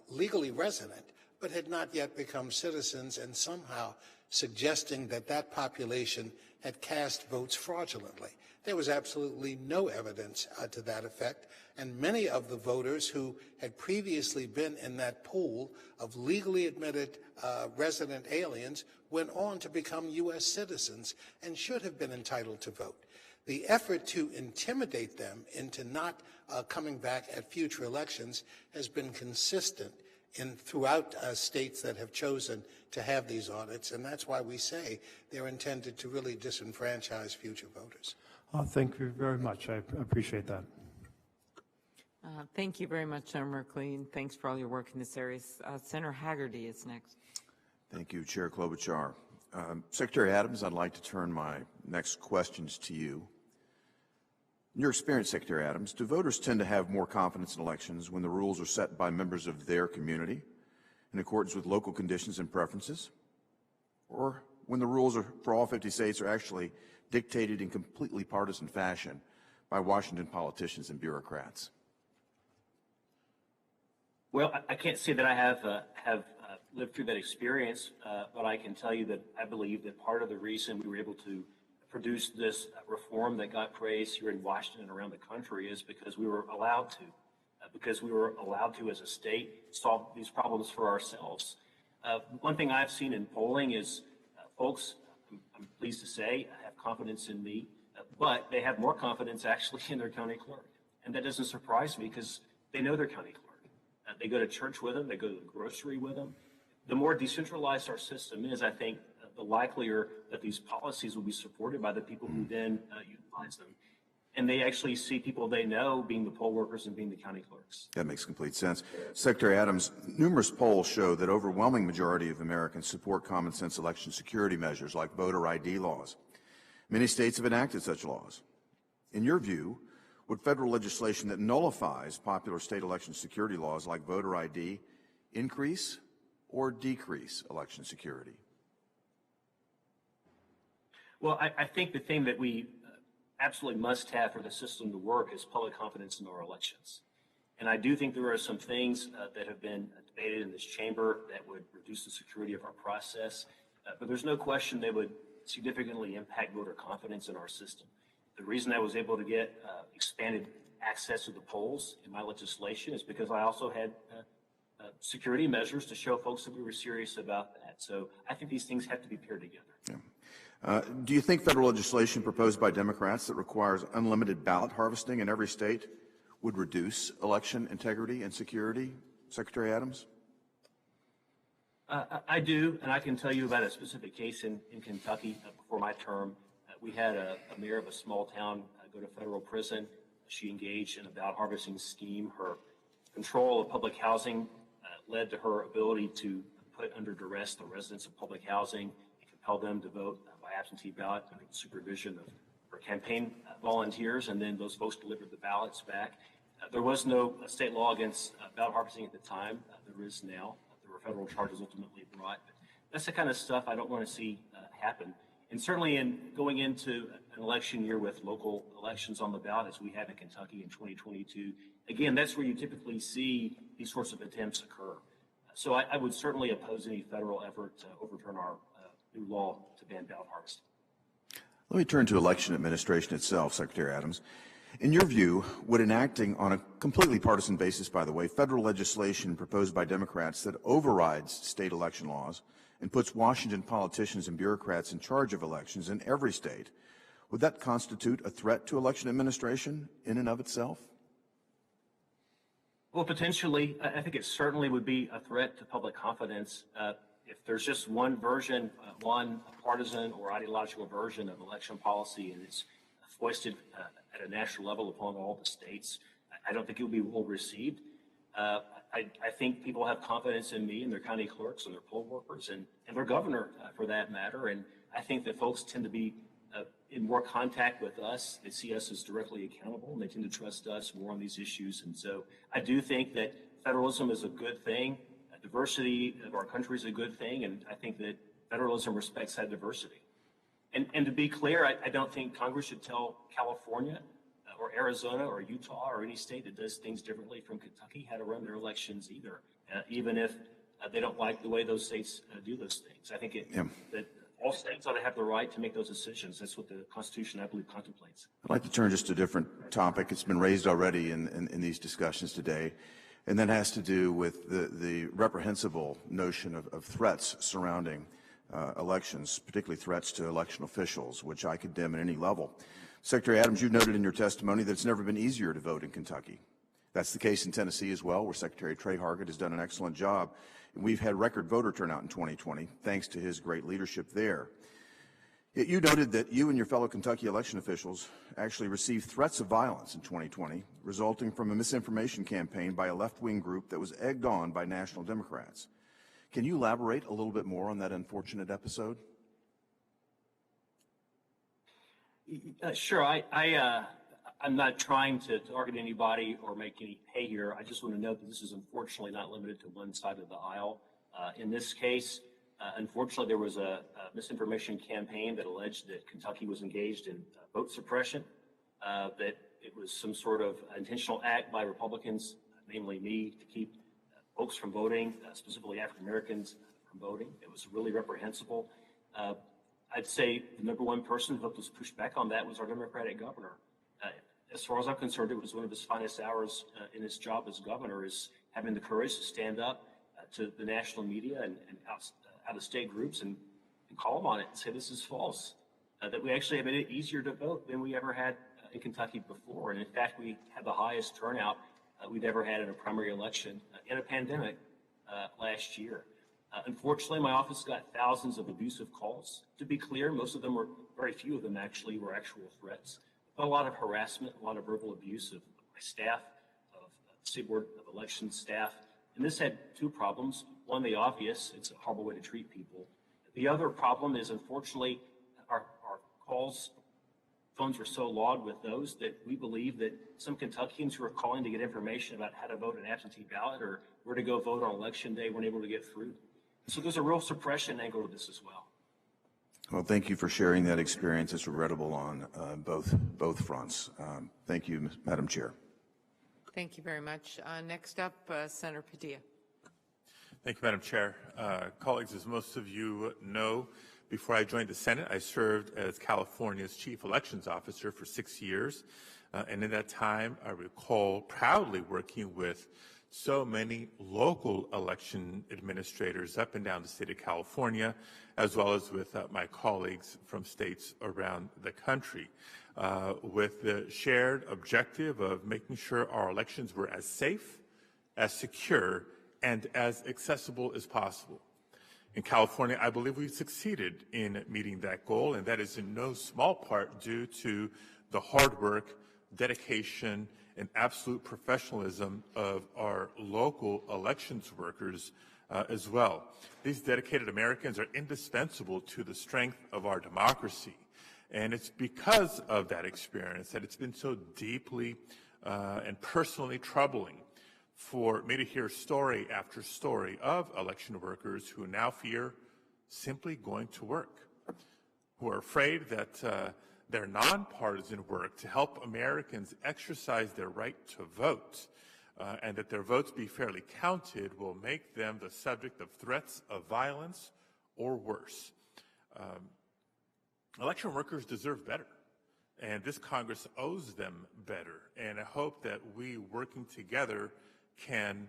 legally resident but had not yet become citizens, and somehow suggesting that that population had cast votes fraudulently. There was absolutely no evidence to that effect, and many of the voters who had previously been in that pool of legally admitted resident aliens went on to become U.S. citizens and should have been entitled to vote. The effort to intimidate them into not coming back at future elections has been consistent throughout states that have chosen to have these audits, and that's why we say they're intended to really disenfranchise future voters. Thank you very much. I appreciate that. Thank you very much, Senator Merkley, and thanks for all your work in this area. Senator Haggerty is next. Thank you, Chair Klobuchar. Secretary Adams, I'd like to turn my next questions to you. In your experience, Secretary Adams, do voters tend to have more confidence in elections when the rules are set by members of their community in accordance with local conditions and preferences, or when the rules for all 50 states are actually dictated in completely partisan fashion by Washington politicians and bureaucrats? Well, I can't say that I have lived through that experience, but I can tell you that I believe that part of the reason we were able to produce this reform that got praised here in Washington and around the country is because we were allowed to, as a state, solve these problems for ourselves. One thing I've seen in polling is folks, I'm pleased to say, have confidence in me, but they have more confidence actually in their county clerk. And that doesn't surprise me because they know their county clerk. They go to church with them, they go to the grocery with them. The more decentralized our system is, I think, the likelier that these policies will be supported by the people who then utilize them. And they actually see people they know being the poll workers and being the county clerks. That makes complete sense. Secretary Adams, numerous polls show that overwhelming majority of Americans support common sense election security measures like voter ID laws. Many states have enacted such laws. In your view, would federal legislation that nullifies popular state election security laws like voter ID increase or decrease election security? Well, I think the thing that we absolutely must have for the system to work is public confidence in our elections. And I do think there are some things that have been debated in this chamber that would reduce the security of our process, but there's no question they would significantly impact voter confidence in our system. The reason I was able to get expanded access to the polls in my legislation is because I also had security measures to show folks that we were serious about that. So I think these things have to be paired together. Yeah. Do you think federal legislation proposed by Democrats that requires unlimited ballot harvesting in every state would reduce election integrity and security, Secretary Adams? I do, and I can tell you about a specific case in Kentucky before my term. We had a mayor of a small town go to federal prison. She engaged in a ballot harvesting scheme. Her control of public housing led to her ability to put under duress the residents of public housing and compel them to vote by absentee ballot under the supervision of her campaign volunteers, and then those folks delivered the ballots back. There was no state law against ballot harvesting at the time. There is now. There were federal charges ultimately brought. But that's the kind of stuff I don't want to see happen. And certainly in going into an election year with local elections on the ballot, as we have in Kentucky in 2022, again, that's where you typically see these sorts of attempts occur. So I would certainly oppose any federal effort to overturn our new law to ban ballot harvesting. Let me turn to election administration itself, Secretary Adams. In your view, would enacting on a completely partisan basis, by the way, federal legislation proposed by Democrats that overrides state election laws and puts Washington politicians and bureaucrats in charge of elections in every state, would that constitute a threat to election administration in and of itself? Well, potentially. I think it certainly would be a threat to public confidence. If there's just one version, one partisan or ideological version of election policy, and it's foisted at a national level upon all the states, I don't think it will be well received. I think people have confidence in me and their county clerks and their poll workers and their governor, for that matter. And I think that folks tend to be in more contact with us. They see us as directly accountable, and they tend to trust us more on these issues. And so I do think that federalism is a good thing. Diversity of our country is a good thing, and I think that federalism respects that diversity. And to be clear, I don't think Congress should tell California or Arizona or Utah or any state that does things differently from Kentucky how to run their elections either, even if they don't like the way those states do those things. I think that all states ought to have the right to make those decisions. That's what the Constitution, I believe, contemplates. I'd like to turn just to a different topic. It's been raised already in these discussions today, and that has to do with the reprehensible notion of threats surrounding elections, particularly threats to election officials, which I condemn at any level. Secretary Adams, you've noted in your testimony that it's never been easier to vote in Kentucky. That's the case in Tennessee as well, where Secretary Trey Hargett has done an excellent job. And we've had record voter turnout in 2020, thanks to his great leadership there. Yet you noted that you and your fellow Kentucky election officials actually received threats of violence in 2020, resulting from a misinformation campaign by a left-wing group that was egged on by national Democrats. Can you elaborate a little bit more on that unfortunate episode? Sure. I'm not trying to target anybody or make any hay here. I just want to note that this is unfortunately not limited to one side of the aisle. In this case, unfortunately, there was a misinformation campaign that alleged that Kentucky was engaged in vote suppression, that it was some sort of intentional act by Republicans, namely me, to keep folks from voting, specifically African Americans from voting. It was really reprehensible. I'd say the number one person who helped us push back on that was our Democratic governor. As far as I'm concerned, it was one of his finest hours in his job as governor, is having the courage to stand up to the national media and out-of-state groups and call them on it and say this is false, that we actually have made it easier to vote than we ever had in Kentucky before. And in fact, we had the highest turnout we've ever had in a primary election in a pandemic last year. Unfortunately, my office got thousands of abusive calls. To be clear, very few of them actually were actual threats. But a lot of harassment, a lot of verbal abuse of my staff, of the State Board of Elections staff. And this had two problems. One, the obvious, it's a horrible way to treat people. The other problem is, unfortunately, our phones were so logged with those that we believe that some Kentuckians who are calling to get information about how to vote an absentee ballot or where to go vote on election day weren't able to get through. So there's a real suppression angle to this as well. Well, thank you for sharing that experience. It's regrettable on both fronts. Thank you, Madam Chair. Thank you very much. Next up, Senator Padilla. Thank you, Madam Chair. Colleagues, as most of you know, before I joined the Senate, I served as California's Chief Elections Officer for 6 years. And in that time, I recall proudly working with so many local election administrators up and down the state of California, as well as with my colleagues from states around the country, with the shared objective of making sure our elections were as safe, as secure, and as accessible as possible. In California, I believe we've succeeded in meeting that goal, and that is in no small part due to the hard work, dedication, and absolute professionalism of our local elections workers as well. These dedicated Americans are indispensable to the strength of our democracy. And it's because of that experience that it's been so deeply and personally troubling for me to hear story after story of election workers who now fear simply going to work, who are afraid that their nonpartisan work to help Americans exercise their right to vote and that their votes be fairly counted will make them the subject of threats of violence or worse. Election workers deserve better, and this Congress owes them better, and I hope that we, working together, can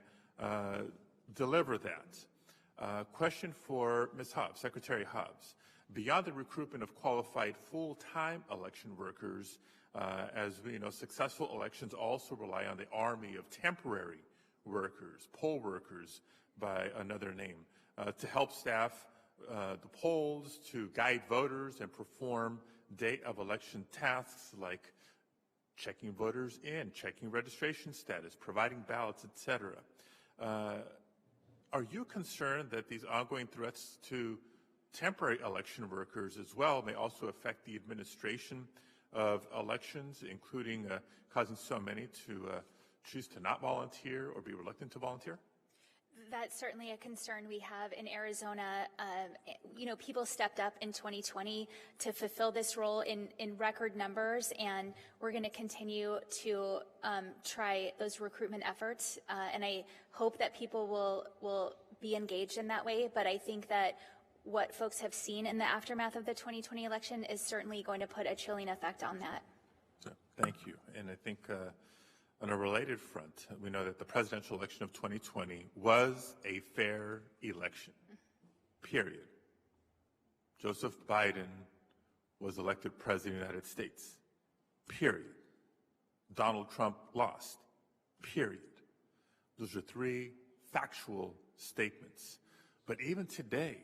deliver that. Question for Ms. Hobbs, Secretary Hobbs. Beyond the recruitment of qualified full-time election workers, as we know, successful elections also rely on the army of temporary workers, poll workers by another name, to help staff the polls, to guide voters and perform day of election tasks like checking voters in, checking registration status, providing ballots, etc. Are you concerned that these ongoing threats to temporary election workers as well may also affect the administration of elections, including causing so many to choose to not volunteer or be reluctant to volunteer? That's certainly a concern we have in Arizona. People stepped up in 2020 to fulfill this role in record numbers, and we're going to continue to try those recruitment efforts. And I hope that people will be engaged in that way. But I think that what folks have seen in the aftermath of the 2020 election is certainly going to put a chilling effect on that. Thank you. And I think on a related front, we know that the presidential election of 2020 was a fair election, period. Joseph Biden was elected president of the United States, period. Donald Trump lost, period. Those are three factual statements. But even today,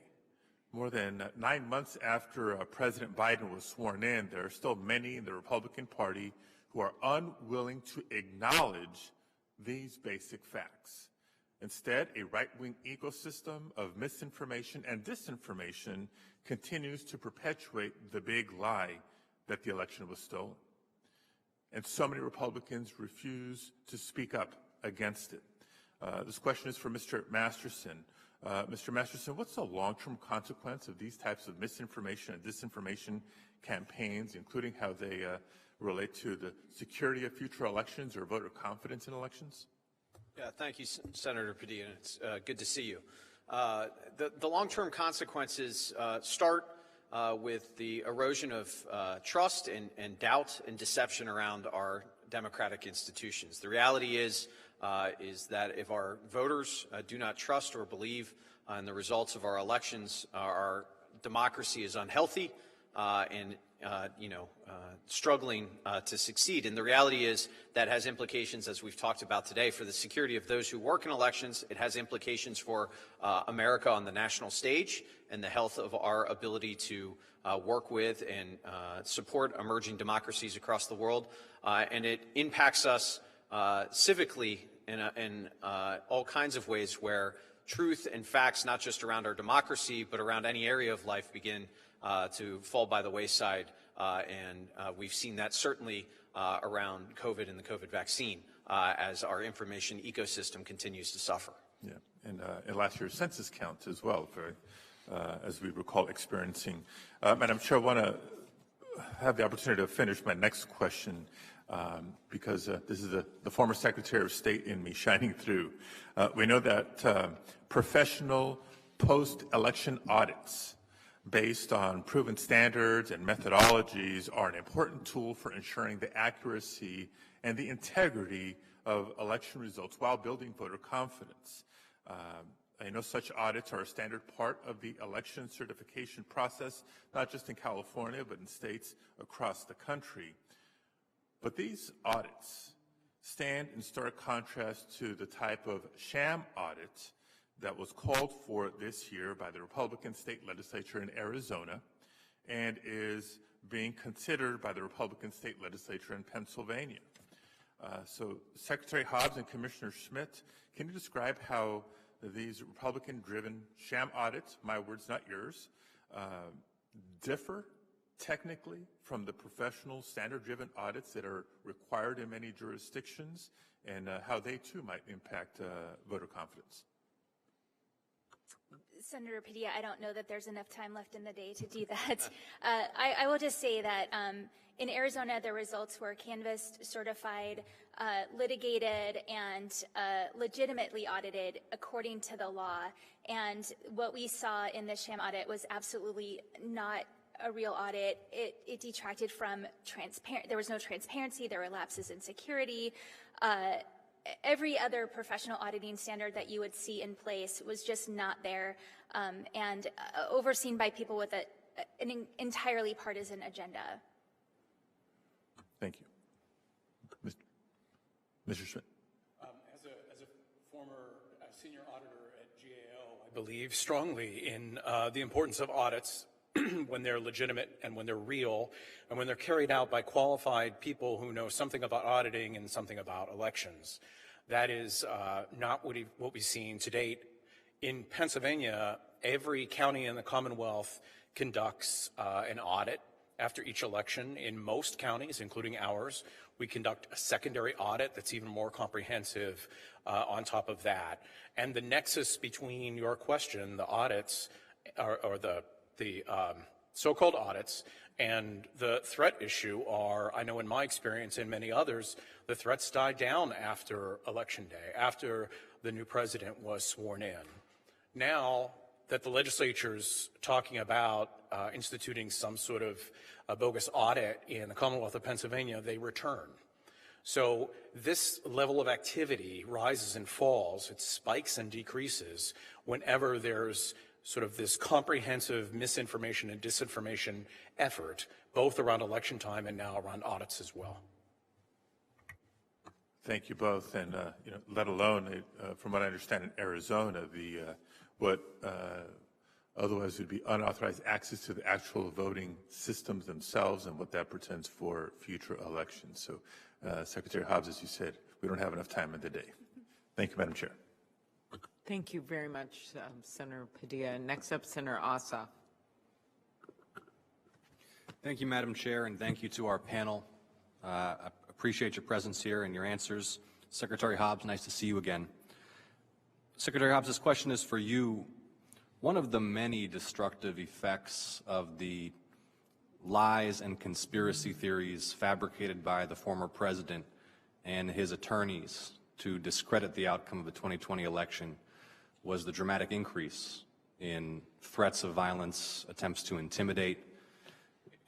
more than 9 months after President Biden was sworn in, there are still many in the Republican Party who are unwilling to acknowledge these basic facts. Instead, a right-wing ecosystem of misinformation and disinformation continues to perpetuate the big lie that the election was stolen. And so many Republicans refuse to speak up against it. This question is for Mr. Masterson. Mr. Masterson, what's the long-term consequence of these types of misinformation and disinformation campaigns, including how they relate to the security of future elections or voter confidence in elections? Yeah, thank you, Senator Padilla. It's good to see you. The long-term consequences start with the erosion of trust and doubt and deception around our democratic institutions. The reality is that if our voters do not trust or believe in the results of our elections, our democracy is unhealthy and struggling to succeed. And the reality is that has implications, as we've talked about today, for the security of those who work in elections. It has implications for America on the national stage and the health of our ability to work with and support emerging democracies across the world. And it impacts us civically in all kinds of ways where truth and facts, not just around our democracy, but around any area of life, begin to fall by the wayside. And we've seen that certainly around COVID and the COVID vaccine as our information ecosystem continues to suffer. Yeah, and last year's census count as well, as we recall experiencing. Madam Chair, I want to have the opportunity to finish my next question because this is the former Secretary of State in me shining through. We know that professional post-election audits based on proven standards and methodologies are an important tool for ensuring the accuracy and the integrity of election results while building voter confidence. I know such audits are a standard part of the election certification process, not just in California, but in states across the country. But these audits stand in stark contrast to the type of sham audit that was called for this year by the Republican state legislature in Arizona and is being considered by the Republican state legislature in Pennsylvania. So Secretary Hobbs and Commissioner Schmidt, can you describe how these Republican-driven sham audits, my words, not yours, differ technically from the professional standard-driven audits that are required in many jurisdictions, and how they too might impact voter confidence? Senator Padilla, I don't know that there's enough time left in the day to do that. I will just say that in Arizona, the results were canvassed, certified, litigated, and legitimately audited according to the law. And what we saw in the sham audit was absolutely not a real audit. It detracted from there was no transparency. There were lapses in security. Every other professional auditing standard that you would see in place was just not there, and overseen by people with an entirely partisan agenda. Thank you. Mr. Schmidt. As a former senior auditor at GAO, I believe strongly in the importance of audits when they're legitimate and when they're real and when they're carried out by qualified people who know something about auditing and something about elections. That is not what we've seen to date. In Pennsylvania, every county in the Commonwealth conducts an audit after each election. In most counties, including ours, we conduct a secondary audit that's even more comprehensive on top of that. And the nexus between your question, the audits, or the so-called audits, and the threat issue are, I know in my experience and many others, the threats died down after Election Day, after the new president was sworn in. Now that the legislature's talking about instituting some sort of a bogus audit in the Commonwealth of Pennsylvania, they return. So this level of activity rises and falls, it spikes and decreases whenever there's sort of this comprehensive misinformation and disinformation effort, both around election time and now around audits as well. Thank you both. And let alone, from what I understand, in Arizona, what otherwise would be unauthorized access to the actual voting systems themselves, and what that portends for future elections. So, Secretary Hobbs, as you said, we don't have enough time in the day. Thank you, Madam Chair. Thank you very much, Senator Padilla. Next up, Senator Ossoff. Thank you, Madam Chair, and thank you to our panel. I appreciate your presence here and your answers. Secretary Hobbs, nice to see you again. Secretary Hobbs, this question is for you. One of the many destructive effects of the lies and conspiracy theories fabricated by the former president and his attorneys to discredit the outcome of the 2020 election was the dramatic increase in threats of violence, attempts to intimidate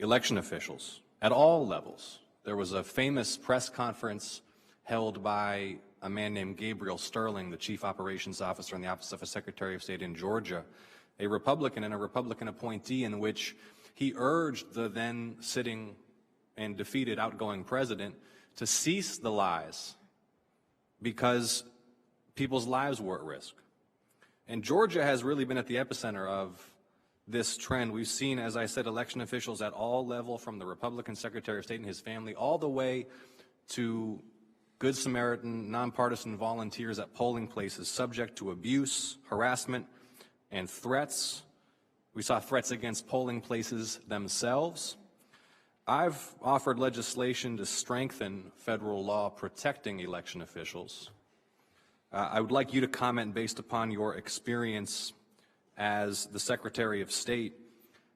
election officials at all levels. There was a famous press conference held by a man named Gabriel Sterling, the Chief Operations Officer in the Office of a Secretary of State in Georgia, a Republican and a Republican appointee, in which he urged the then sitting and defeated outgoing president to cease the lies because people's lives were at risk. And Georgia has really been at the epicenter of this trend. We've seen, as I said, election officials at all levels, from the Republican Secretary of State and his family all the way to Good Samaritan, nonpartisan volunteers at polling places, subject to abuse, harassment, and threats. We saw threats against polling places themselves. I've offered legislation to strengthen federal law protecting election officials. I would like you to comment, based upon your experience as the Secretary of State,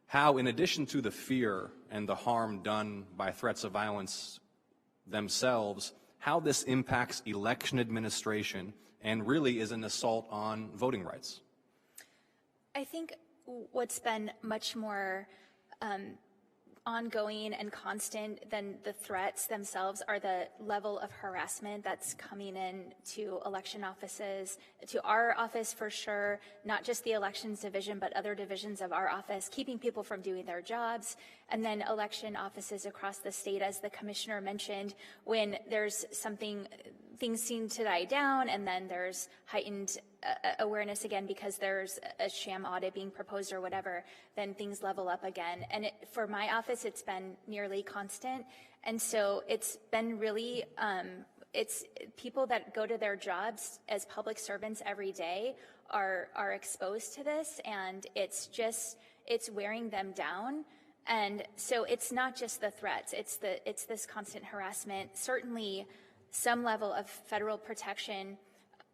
how, in addition to the fear and the harm done by threats of violence themselves, how this impacts election administration and really is an assault on voting rights? I think what's been much more ongoing and constant than the threats themselves are the level of harassment that's coming in to election offices, to our office for sure, not just the elections division, but other divisions of our office, keeping people from doing their jobs, and then election offices across the state, as the commissioner mentioned, when there's something, things seem to die down, and then there's heightened awareness again because there's a sham audit being proposed or whatever, then things level up again. And for my office, it's been nearly constant. And so it's been really, it's people that go to their jobs as public servants every day are exposed to this, and it's wearing them down. And so it's not just the threats, it's this constant harassment. Certainly some level of federal protection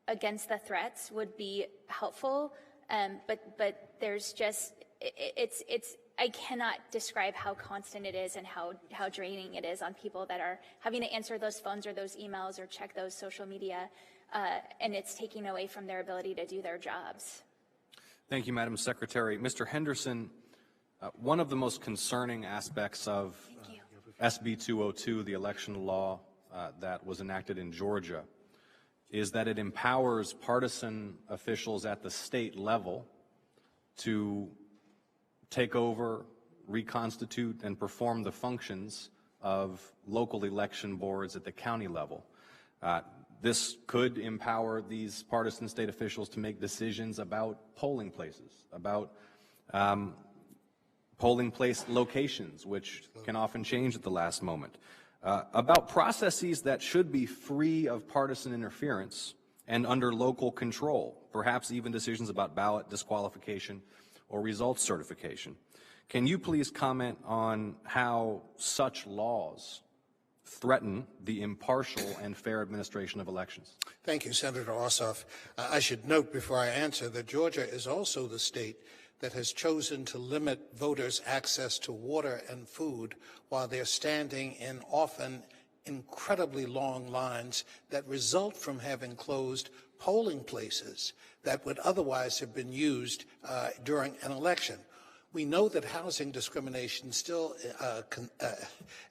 against the threats would be helpful, but there's just, I cannot describe how constant it is and how draining it is on people that are having to answer those phones or those emails or check those social media, and it's taking away from their ability to do their jobs. Thank you, Madam Secretary. Mr. Henderson, one of the most concerning aspects of SB 202, the election law that was enacted in Georgia, is that it empowers partisan officials at the state level to take over, reconstitute, and perform the functions of local election boards at the county level. This could empower these partisan state officials to make decisions about polling places, about polling place locations, which can often change at the last moment, about processes that should be free of partisan interference and under local control, perhaps even decisions about ballot disqualification or results certification. Can you please comment on how such laws threaten the impartial and fair administration of elections? Thank you, Senator Ossoff. I should note before I answer that Georgia is also the state that has chosen to limit voters' access to water and food while they're standing in often incredibly long lines that result from having closed polling places that would otherwise have been used during an election. We know that housing discrimination still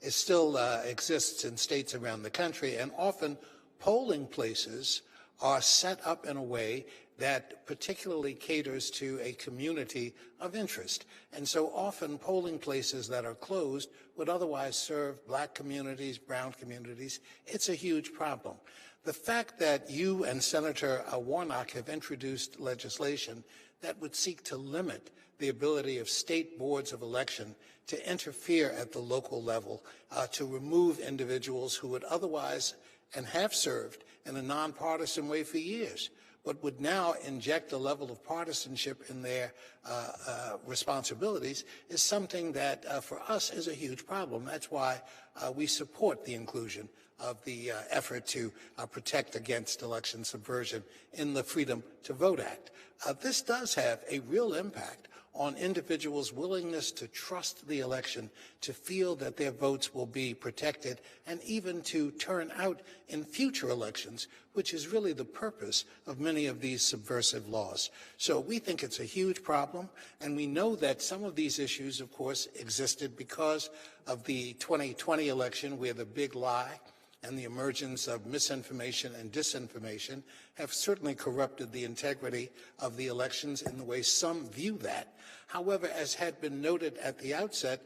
exists in states around the country, and often polling places are set up in a way that particularly caters to a community of interest. And so often polling places that are closed would otherwise serve black communities, brown communities. It's a huge problem. The fact that you and Senator Warnock have introduced legislation that would seek to limit the ability of state boards of election to interfere at the local level, to remove individuals who would otherwise and have served in a nonpartisan way for years, but would now inject a level of partisanship in their responsibilities, is something that for us is a huge problem. That's why we support the inclusion of the effort to protect against election subversion in the Freedom to Vote Act. This does have a real impact on individuals' willingness to trust the election, to feel that their votes will be protected, and even to turn out in future elections, which is really the purpose of many of these subversive laws. So we think it's a huge problem, and we know that some of these issues, of course, existed because of the 2020 election, where the big lie and the emergence of misinformation and disinformation have certainly corrupted the integrity of the elections in the way some view that. However, as had been noted at the outset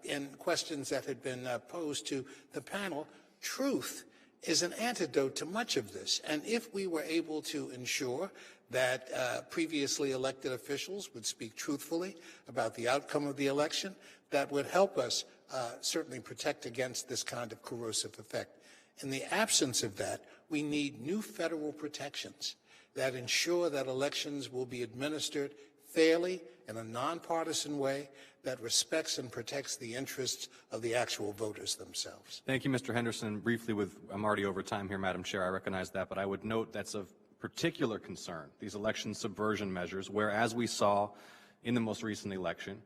in questions that had been posed to the panel, truth is an antidote to much of this. And if we were able to ensure that previously elected officials would speak truthfully about the outcome of the election, that would help us certainly protect against this kind of corrosive effect. In the absence of that, we need new federal protections that ensure that elections will be administered fairly in a nonpartisan way that respects and protects the interests of the actual voters themselves. Thank you, Mr. Henderson. Briefly, I'm already over time here, Madam Chair, I recognize that, but I would note that's of particular concern, these election subversion measures, where, as we saw in the most recent election,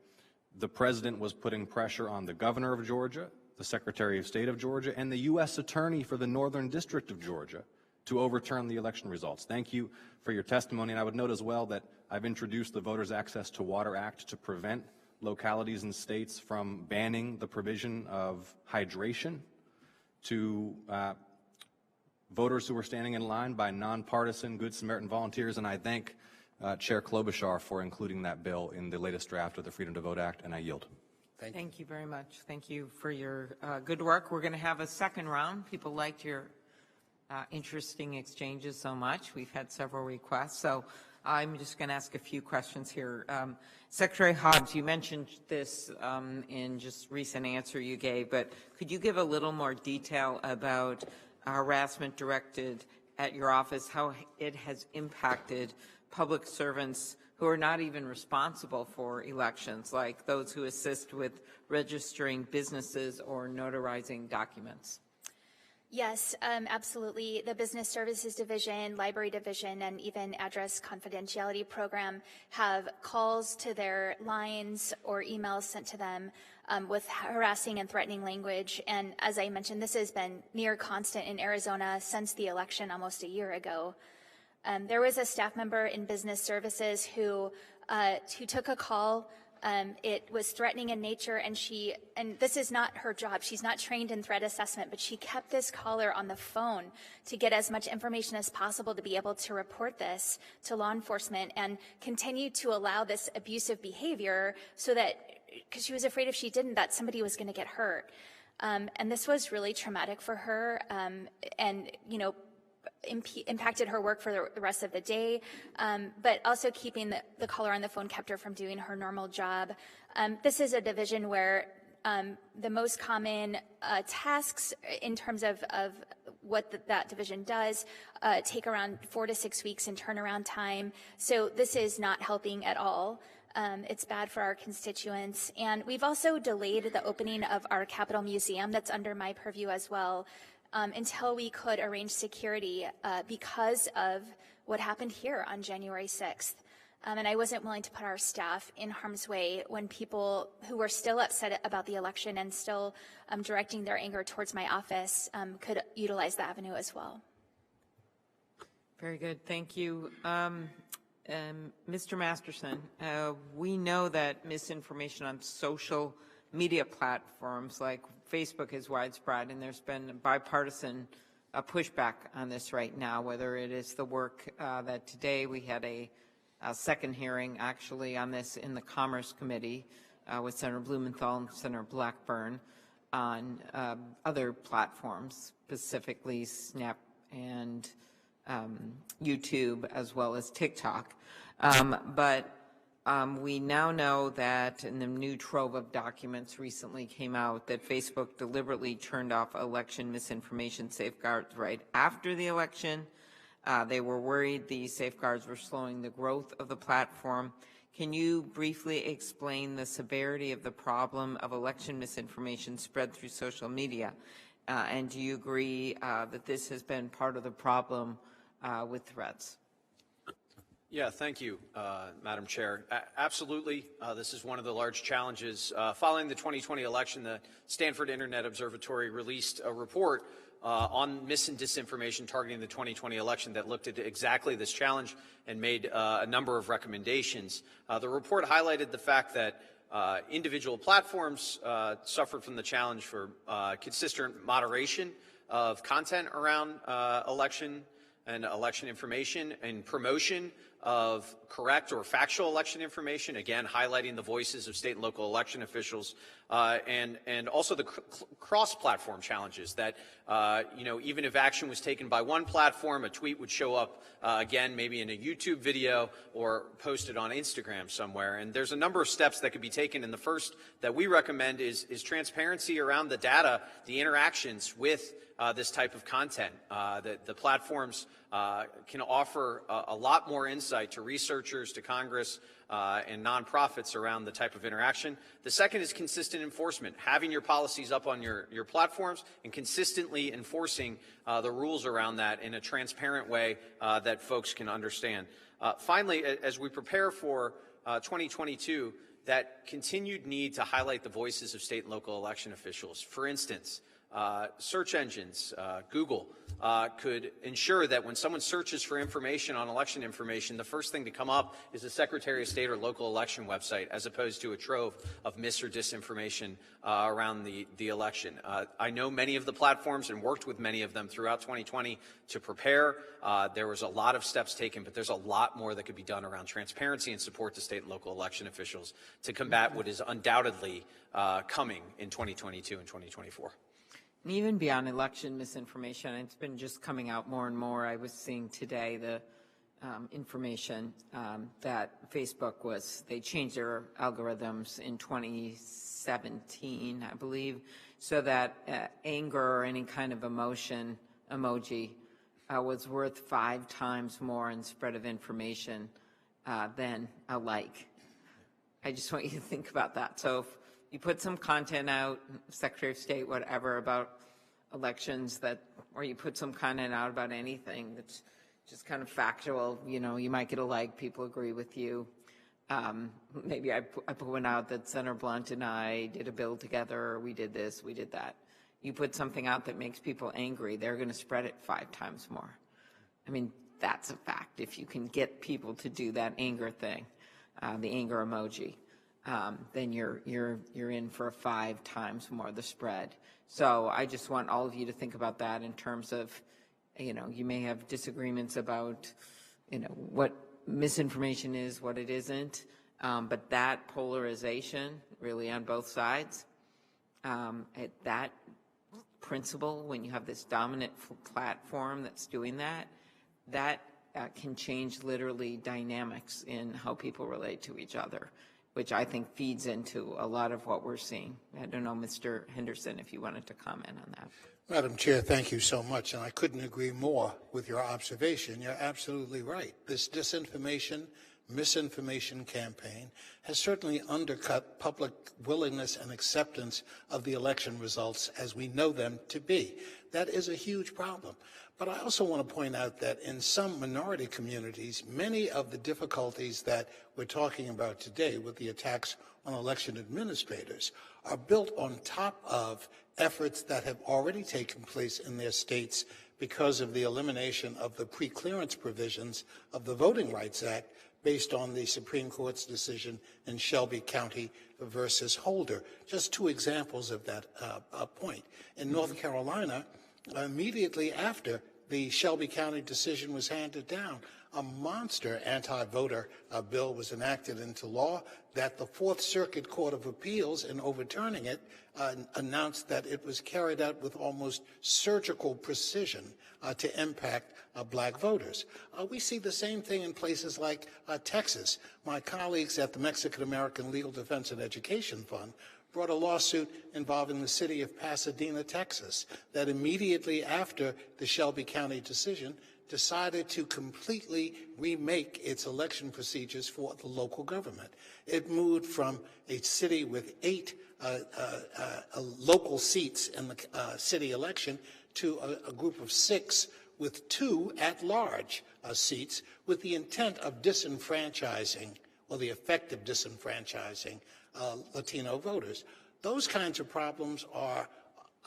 the president was putting pressure on the governor of Georgia, the Secretary of State of Georgia and the U.S. Attorney for the Northern District of Georgia to overturn the election results. Thank you for your testimony. And I would note as well that I've introduced the Voters Access to Water Act to prevent localities and states from banning the provision of hydration to voters who were standing in line by nonpartisan Good Samaritan volunteers. And I thank Chair Klobuchar for including that bill in the latest draft of the Freedom to Vote Act, and I yield. Thank you very much. Thank you for your good work. We're going to have a second round. People liked your interesting exchanges so much. We've had several requests. So I'm just going to ask a few questions here. Secretary Hobbs, you mentioned this in just recent answer you gave, but could you give a little more detail about harassment directed at your office, how it has impacted public servants who are not even responsible for elections, like those who assist with registering businesses or notarizing documents? Yes, absolutely. The Business Services Division, Library Division, and even Address Confidentiality Program have calls to their lines or emails sent to them with harassing and threatening language. And as I mentioned, this has been near constant in Arizona since the election almost a year ago. There was a staff member in Business Services who took a call. It was threatening in nature, and this is not her job. She's not trained in threat assessment, but she kept this caller on the phone to get as much information as possible to be able to report this to law enforcement and continue to allow this abusive behavior so that, because she was afraid if she didn't, that somebody was going to get hurt. And this was really traumatic for her, and, you know, impacted her work for the rest of the day, but also keeping the caller on the phone kept her from doing her normal job. This is a division where the most common tasks in terms of what that division does take around 4 to 6 weeks in turnaround time. So this is not helping at all. It's bad for our constituents. And we've also delayed the opening of our Capitol Museum, that's under my purview as well, until we could arrange security because of what happened here on January 6th. And I wasn't willing to put our staff in harm's way when people who were still upset about the election and still directing their anger towards my office could utilize the avenue as well. Very good. Thank you. Mr. Masterson, we know that misinformation on social media platforms like Facebook is widespread, and there's been bipartisan pushback on this right now, whether it is the work that today we had a second hearing actually on this in the Commerce Committee with Senator Blumenthal and Senator Blackburn on other platforms, specifically Snap and YouTube as well as TikTok. But we now know that in the new trove of documents recently came out that Facebook deliberately turned off election misinformation safeguards right after the election. They were worried these safeguards were slowing the growth of the platform. Can you briefly explain the severity of the problem of election misinformation spread through social media? And do you agree that this has been part of the problem with threats? Yeah, thank you, Madam Chair. Absolutely, this is one of the large challenges. Following the 2020 election, the Stanford Internet Observatory released a report on mis and disinformation targeting the 2020 election that looked at exactly this challenge and made a number of recommendations. The report highlighted the fact that individual platforms suffered from the challenge for consistent moderation of content around election and election information and promotion of correct or factual election information, again, highlighting the voices of state and local election officials, and also the cross-platform challenges that, you know, even if action was taken by one platform, a tweet would show up again, maybe in a YouTube video or posted on Instagram somewhere. And there's a number of steps that could be taken. And the first that we recommend is transparency around the data, the interactions with this type of content. The platforms can offer a lot more insight to researchers, to Congress, and nonprofits around the type of interaction. The second is consistent enforcement, having your policies up on your platforms and consistently enforcing the rules around that in a transparent way that folks can understand. Finally, as we prepare for 2022, that continued need to highlight the voices of state and local election officials. For instance, search engines, Google, could ensure that when someone searches for information on election information, the first thing to come up is the Secretary of State or local election website, as opposed to a trove of mis or disinformation around the election. I know many of the platforms and worked with many of them throughout 2020 to prepare. There was a lot of steps taken, but there's a lot more that could be done around transparency and support to state and local election officials to combat what is undoubtedly coming in 2022 and 2024. And even beyond election misinformation, it's been just coming out more and more. I was seeing today the information that Facebook they changed their algorithms in 2017, I believe, so that anger or any kind of emoji was worth 5 times more in spread of information than a like. I just want you to think about that. So if you put some content out, Secretary of State, whatever, about elections or you put some content out about anything that's just kind of factual, you might get a like, people agree with you. Maybe I put one out that Senator Blunt and I did a bill together, we did this, we did that. You put something out that makes people angry, they're going to spread it 5 times more. I mean, that's a fact. If you can get people to do that anger thing, the anger emoji, then you're in for 5 times more the spread. So I just want all of you to think about that in terms of, you may have disagreements about, what misinformation is, what it isn't, but that polarization really on both sides, that principle, when you have this dominant platform that's doing that, can change literally dynamics in how people relate to each other, which I think feeds into a lot of what we're seeing. I don't know, Mr. Henderson, if you wanted to comment on that. Madam Chair, thank you so much, and I couldn't agree more with your observation. You're absolutely right. This disinformation, misinformation campaign has certainly undercut public willingness and acceptance of the election results as we know them to be. That is a huge problem. But I also want to point out that in some minority communities, many of the difficulties that we're talking about today with the attacks on election administrators are built on top of efforts that have already taken place in their states because of the elimination of the pre-clearance provisions of the Voting Rights Act based on the Supreme Court's decision in Shelby County versus Holder. Just 2 examples of that point. In North Carolina, immediately after the Shelby County decision was handed down, a monster anti-voter bill was enacted into law that the Fourth Circuit Court of Appeals, in overturning it, announced that it was carried out with almost surgical precision to impact black voters. We see the same thing in places like Texas. My colleagues at the Mexican-American Legal Defense and Education Fund brought a lawsuit involving the city of Pasadena, Texas, that immediately after the Shelby County decision decided to completely remake its election procedures for the local government. It moved from a city with 8 local seats in the city election to a group of 6 with 2 at-large seats, with the intent of disenfranchising, or the effect of disenfranchising, Latino voters. Those kinds of problems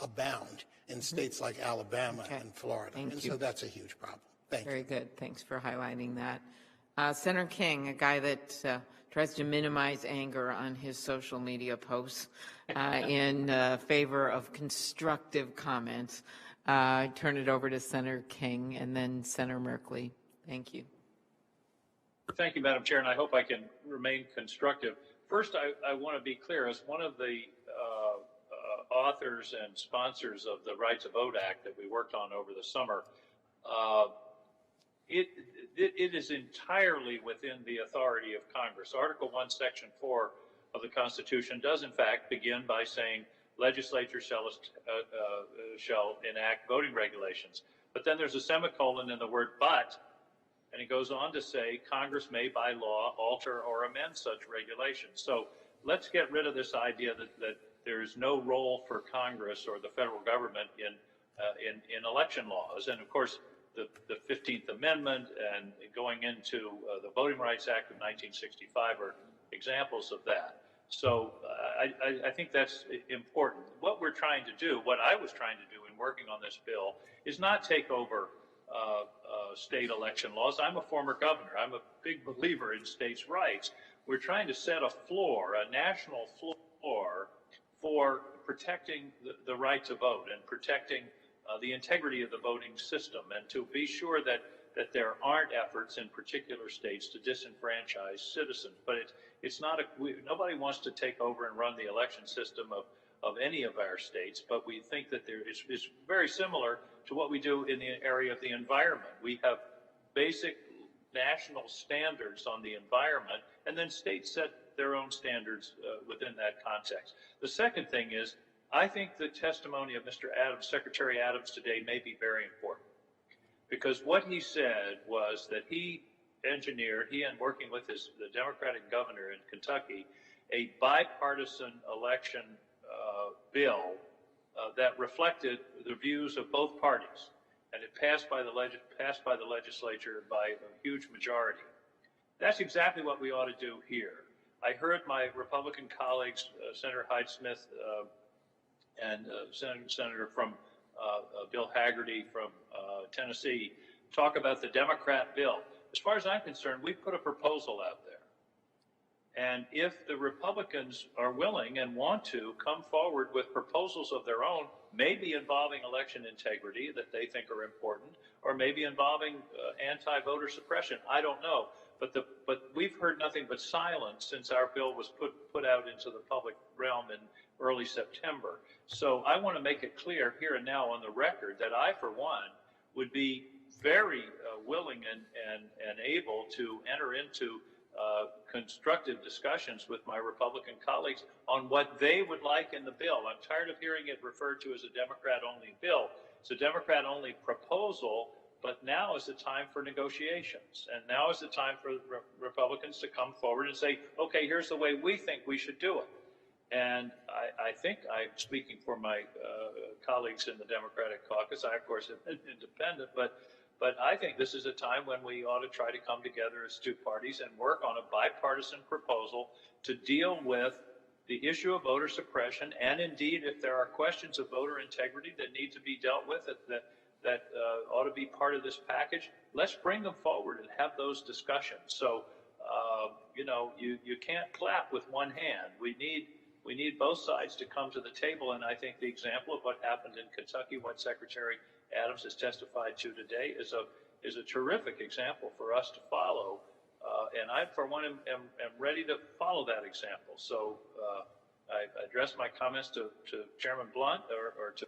abound in states like Alabama and Florida, so that's a huge problem. Thank you. Very good. Thanks for highlighting that. Senator King, a guy that tries to minimize anger on his social media posts in favor of constructive comments. Turn it over to Senator King and then Senator Merkley. Thank you. Thank you, Madam Chair, and I hope I can remain constructive. First, I want to be clear, as one of the authors and sponsors of the Right to Vote Act that we worked on over the summer, it is entirely within the authority of Congress. Article 1, Section 4 of the Constitution does, in fact, begin by saying legislature shall enact voting regulations. But then there's a semicolon in the word but, and it goes on to say Congress may by law alter or amend such regulations. So let's get rid of this idea that there is no role for Congress or the federal government in election laws. And of course, the 15th Amendment and going into the Voting Rights Act of 1965 are examples of that. So I think that's important. What we're trying to do, what I was trying to do in working on this bill, is not take over state election laws. I'm a former governor. I'm a big believer in states' rights. We're trying to set a floor, a national floor, for protecting the right to vote and protecting the integrity of the voting system, and to be sure that there aren't efforts in particular states to disenfranchise citizens. But it's not nobody wants to take over and run the election system of any of our states, but we think that it's very similar to what we do in the area of the environment. We have basic national standards on the environment, and then states set their own standards within that context. The second thing is, I think the testimony of Mr. Adams, Secretary Adams today, may be very important, because what he said was that he and working with the Democratic governor in Kentucky, a bipartisan election bill that reflected the views of both parties, and it passed by the legislature by a huge majority. That's exactly what we ought to do here. I heard my Republican colleagues, Senator Hyde-Smith and Senator from Bill Hagerty from Tennessee, talk about the Democrat bill. As far as I'm concerned, we put a proposal out there. And if the Republicans are willing and want to come forward with proposals of their own, maybe involving election integrity that they think are important, or maybe involving anti-voter suppression, I don't know. But we've heard nothing but silence since our bill was put out into the public realm in early September. So I want to make it clear here and now on the record that I, for one, would be very willing and able to enter into constructive discussions with my Republican colleagues on what they would like in the bill. I'm tired of hearing it referred to as a Democrat-only bill. It's a Democrat-only proposal, but now is the time for negotiations. And now is the time for Republicans to come forward and say, okay, here's the way we think we should do it. And I think I'm speaking for my colleagues in the Democratic caucus. I, of course, am independent, but I think this is a time when we ought to try to come together as two parties and work on a bipartisan proposal to deal with the issue of voter suppression, and indeed, if there are questions of voter integrity that need to be dealt with that ought to be part of this package, let's bring them forward and have those discussions. So, you can't clap with one hand. We need both sides to come to the table, and I think the example of what happened in Kentucky, what Secretary Adams has testified to today, is a terrific example for us to follow. And I, for one, am ready to follow that example. So I address my comments to Chairman Blunt or to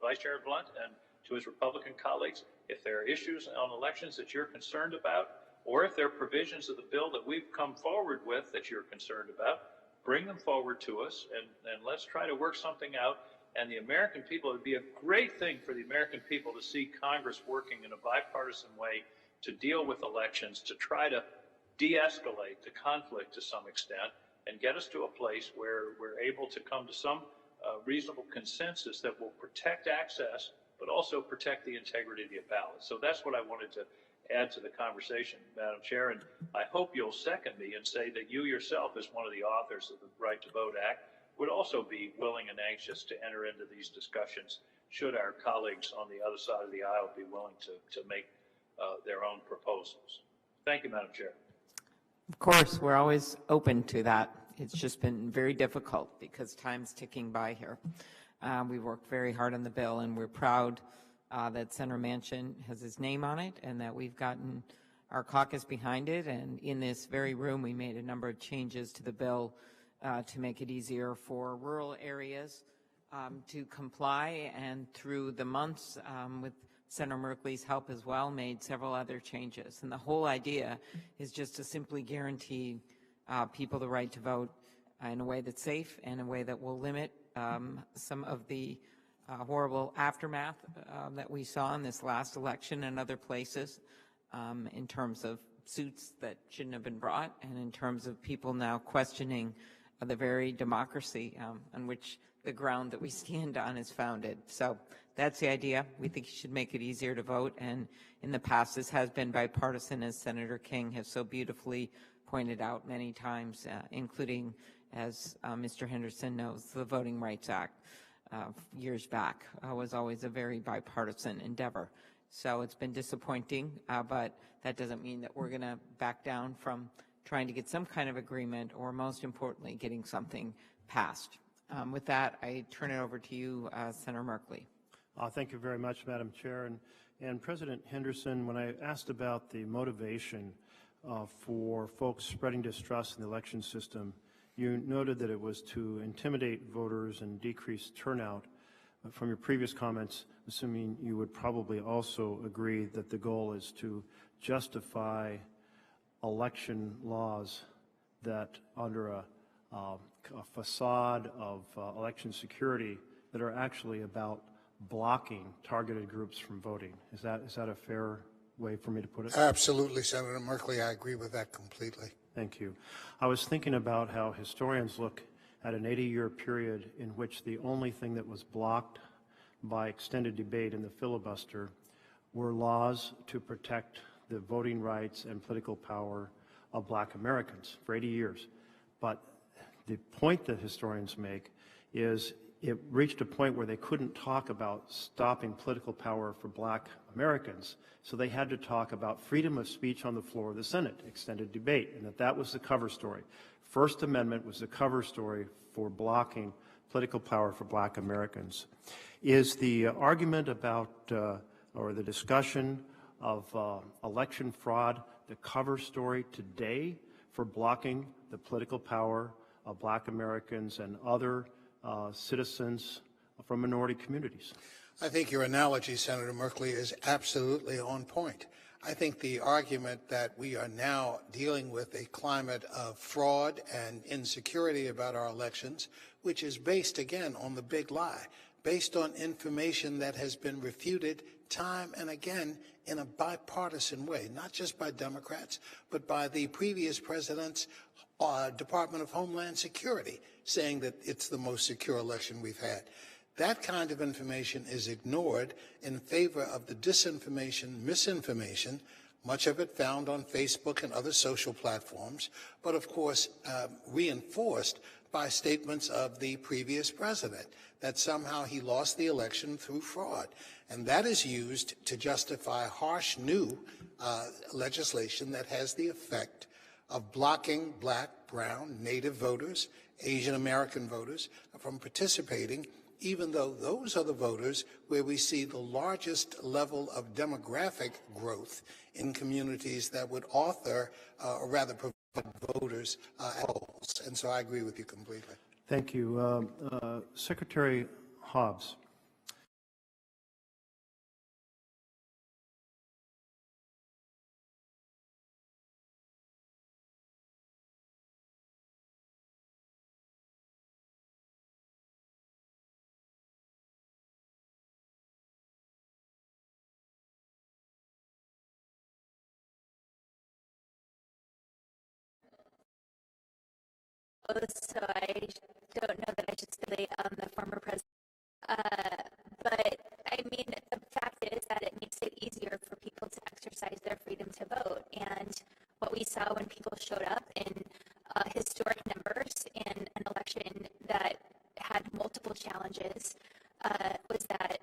Vice Chair Blunt and to his Republican colleagues. If there are issues on elections that you're concerned about, or if there are provisions of the bill that we've come forward with that you're concerned about, bring them forward to us, and let's try to work something out. And the American people, it would be a great thing for the American people to see Congress working in a bipartisan way to deal with elections, to try to de-escalate the conflict to some extent and get us to a place where we're able to come to some reasonable consensus that will protect access, but also protect the integrity of the ballot. So that's what I wanted to add to the conversation, Madam Chair, and I hope you'll second me and say that you yourself, as one of the authors of the Right to Vote Act, would also be willing and anxious to enter into these discussions should our colleagues on the other side of the aisle be willing to make their own proposals. Thank you, Madam Chair. Of course, we're always open to that. It's just been very difficult because time's ticking by here. We worked very hard on the bill, and we're proud that Senator Manchin has his name on it and that we've gotten our caucus behind it. And in this very room, we made a number of changes to the bill to make it easier for rural areas to comply, and through the months with Senator Merkley's help as well, made several other changes. And the whole idea is just to simply guarantee people the right to vote in a way that's safe and in a way that will limit some of the horrible aftermath that we saw in this last election and other places in terms of suits that shouldn't have been brought, and in terms of people now questioning the very democracy on which the ground that we stand on is founded. So that's the idea. We think you should make it easier to vote, and in the past this has been bipartisan, as Senator King has so beautifully pointed out many times, including as Mr. Henderson knows, the Voting Rights Act years back was always a very bipartisan endeavor. So it's been disappointing, but that doesn't mean that we're going to back down from trying to get some kind of agreement, or most importantly, getting something passed. With that, I turn it over to you, Senator Merkley. Thank you very much, Madam Chair. And President Henderson, when I asked about the motivation for folks spreading distrust in the election system, you noted that it was to intimidate voters and decrease turnout. From your previous comments, assuming you would probably also agree that the goal is to justify election laws that under a facade of election security that are actually about blocking targeted groups from voting. Is that a fair way for me to put it? Absolutely, Senator Merkley. I agree with that completely. Thank you. I was thinking about how historians look at an 80-year period in which the only thing that was blocked by extended debate in the filibuster were laws to protect the voting rights and political power of Black Americans for 80 years. But the point that historians make is it reached a point where they couldn't talk about stopping political power for Black Americans, so they had to talk about freedom of speech on the floor of the Senate, extended debate, and that was the cover story. First Amendment was the cover story for blocking political power for Black Americans. Is the argument about, or the discussion of election fraud the cover story today for blocking the political power of Black Americans and other citizens from minority communities? I think your analogy, Senator Merkley, is absolutely on point. I think the argument that we are now dealing with a climate of fraud and insecurity about our elections, which is based, again, on the big lie, based on information that has been refuted time and again in a bipartisan way, not just by Democrats, but by the previous president's Department of Homeland Security, saying that it's the most secure election we've had. That kind of information is ignored in favor of the disinformation, misinformation, much of it found on Facebook and other social platforms, but of course reinforced by statements of the previous president that somehow he lost the election through fraud. And that is used to justify harsh new legislation that has the effect of blocking Black, brown, Native voters, Asian American voters from participating, even though those are the voters where we see the largest level of demographic growth in communities that would author, or rather provide voters at polls. And so I agree with you completely. Thank you. Secretary Hobbs. So I don't know that I should speculate on the former president. But I mean, the fact is that it makes it easier for people to exercise their freedom to vote. And what we saw when people showed up in historic numbers in an election that had multiple challenges was that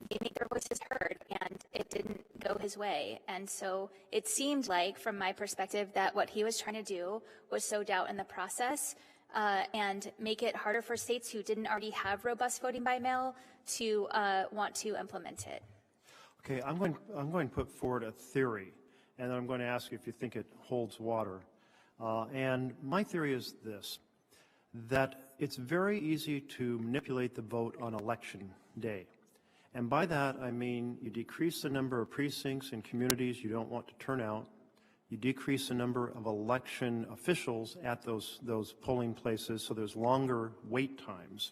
they made their voices heard, and it didn't go his way. And so it seemed like, from my perspective, that what he was trying to do was sow doubt in the process and make it harder for states who didn't already have robust voting by mail to want to implement it. Okay, I'm going to put forward a theory, and then I'm going to ask you if you think it holds water. And my theory is this, that it's very easy to manipulate the vote on election day. And by that, I mean you decrease the number of precincts in communities you don't want to turn out. You decrease the number of election officials at those polling places, so there's longer wait times.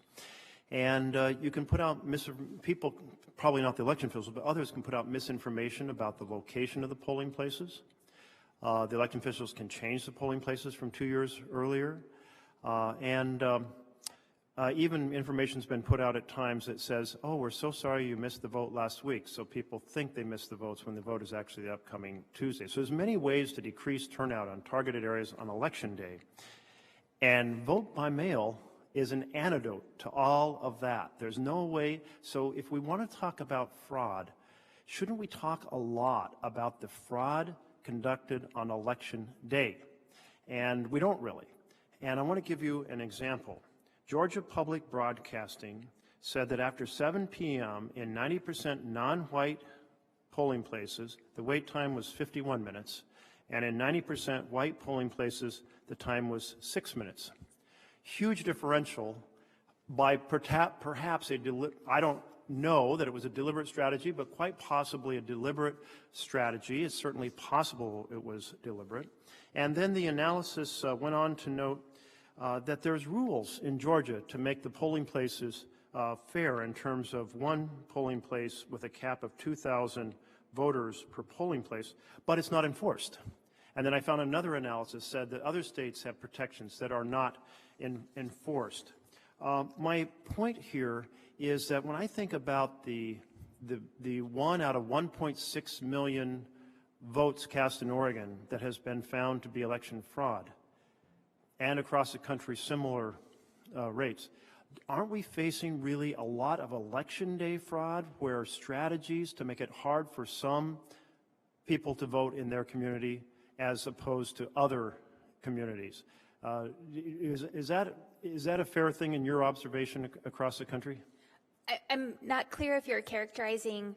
And you can put out, people, probably not the election officials, but others can put out misinformation about the location of the polling places. The election officials can change the polling places from 2 years earlier. Even information's been put out at times that says, oh, we're so sorry you missed the vote last week. So people think they missed the votes when the vote is actually the upcoming Tuesday. So there's many ways to decrease turnout on targeted areas on election day. And vote by mail is an antidote to all of that. There's no way. So if we want to talk about fraud, shouldn't we talk a lot about the fraud conducted on election day? And we don't really. And I want to give you an example. Georgia Public Broadcasting said that after 7 p.m. in 90% non-white polling places, the wait time was 51 minutes, and in 90% white polling places, the time was 6 minutes. Huge differential by perhaps I don't know that it was a deliberate strategy, but quite possibly a deliberate strategy. It's certainly possible it was deliberate. And then the analysis went on to note that there's rules in Georgia to make the polling places fair in terms of one polling place with a cap of 2,000 voters per polling place, but it's not enforced. And then I found another analysis said that other states have protections that are not enforced. My point here is that when I think about the 1 out of 1.6 million votes cast in Oregon that has been found to be election fraud, and across the country similar rates, aren't we facing really a lot of election day fraud where strategies to make it hard for some people to vote in their community as opposed to other communities? Is that a fair thing in your observation across the country? I'm not clear if you're characterizing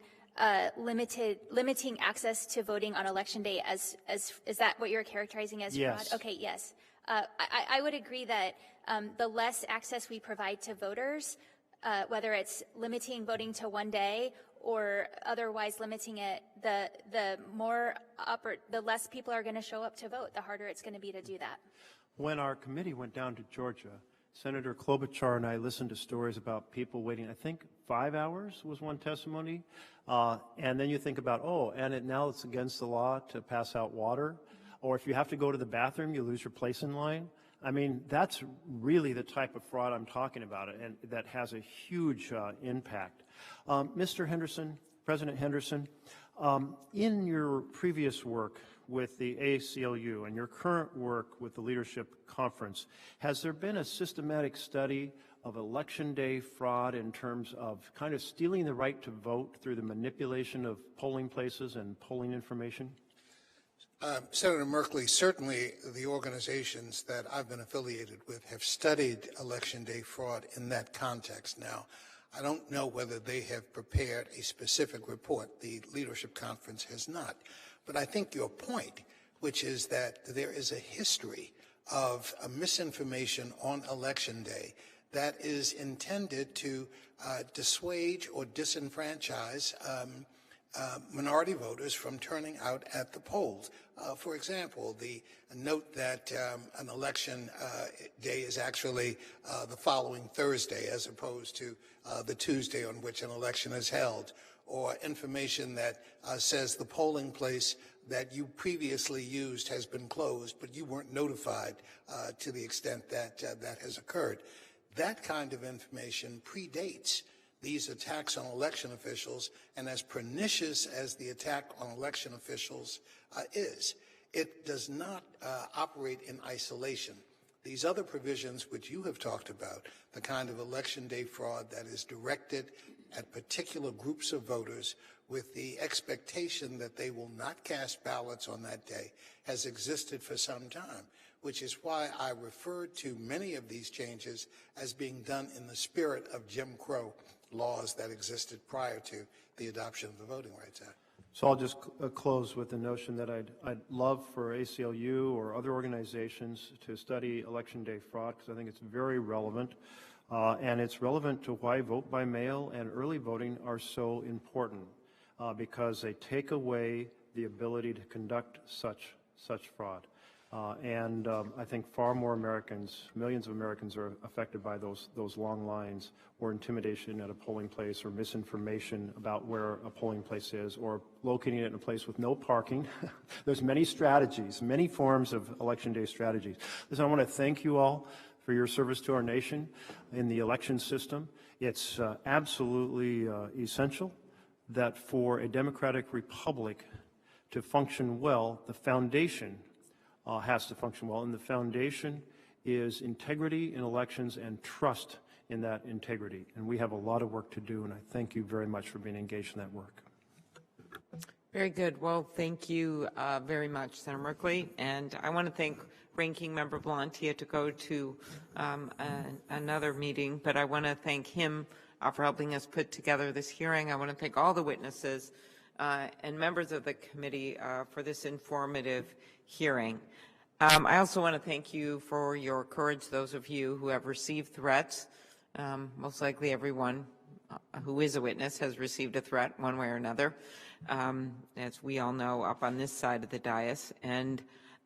limiting access to voting on election day as is that what you're characterizing as yes. fraud? Okay, yes. I would agree that the less access we provide to voters, whether it's limiting voting to 1 day or otherwise limiting it, the less people are going to show up to vote, the harder it's going to be to do that. When our committee went down to Georgia, Senator Klobuchar and I listened to stories about people waiting, I think 5 hours was one testimony. And then you think about, now it's against the law to pass out water. Or if you have to go to the bathroom, you lose your place in line. I mean, that's really the type of fraud I'm talking about, and that has a huge impact. Mr. Henderson, President Henderson, in your previous work with the ACLU and your current work with the Leadership Conference, has there been a systematic study of election day fraud in terms of kind of stealing the right to vote through the manipulation of polling places and polling information? Senator Merkley, certainly the organizations that I've been affiliated with have studied election day fraud in that context. Now, I don't know whether they have prepared a specific report. The Leadership Conference has not. But I think your point, which is that there is a history of misinformation on election day that is intended to dissuade or disenfranchise minority voters from turning out at the polls. For example, the note that an election day is actually the following Thursday as opposed to the Tuesday on which an election is held, or information that says the polling place that you previously used has been closed, but you weren't notified to the extent that that has occurred. That kind of information predates these attacks on election officials, and as pernicious as the attack on election officials is, it does not operate in isolation. These other provisions which you have talked about, the kind of election day fraud that is directed at particular groups of voters with the expectation that they will not cast ballots on that day, has existed for some time, which is why I referred to many of these changes as being done in the spirit of Jim Crow laws that existed prior to the adoption of the Voting Rights Act. So I'll just close with the notion that I'd love for ACLU or other organizations to study election day fraud, because I think it's very relevant. And it's relevant to why vote by mail and early voting are so important, because they take away the ability to conduct such fraud. I think far more Americans, millions of Americans, are affected by those long lines, or intimidation at a polling place, or misinformation about where a polling place is, or locating it in a place with no parking. There's many strategies, many forms of election day strategies. Listen, I want to thank you all for your service to our nation in the election system. It's absolutely essential that for a democratic republic to function well, the foundation has to function well, and the foundation is integrity in elections and trust in that integrity. And we have a lot of work to do, and I thank you very much for being engaged in that work. Very good. Well, thank you very much, Senator Merkley. And I want to thank Ranking Member Blunt. He had to go to another meeting, but I want to thank him for helping us put together this hearing. I want to thank all the witnesses and members of the committee for this informative hearing. I also want to thank you for your courage, those of you who have received threats. Most likely everyone who is a witness has received a threat one way or another, as we all know up on this side of the dais. And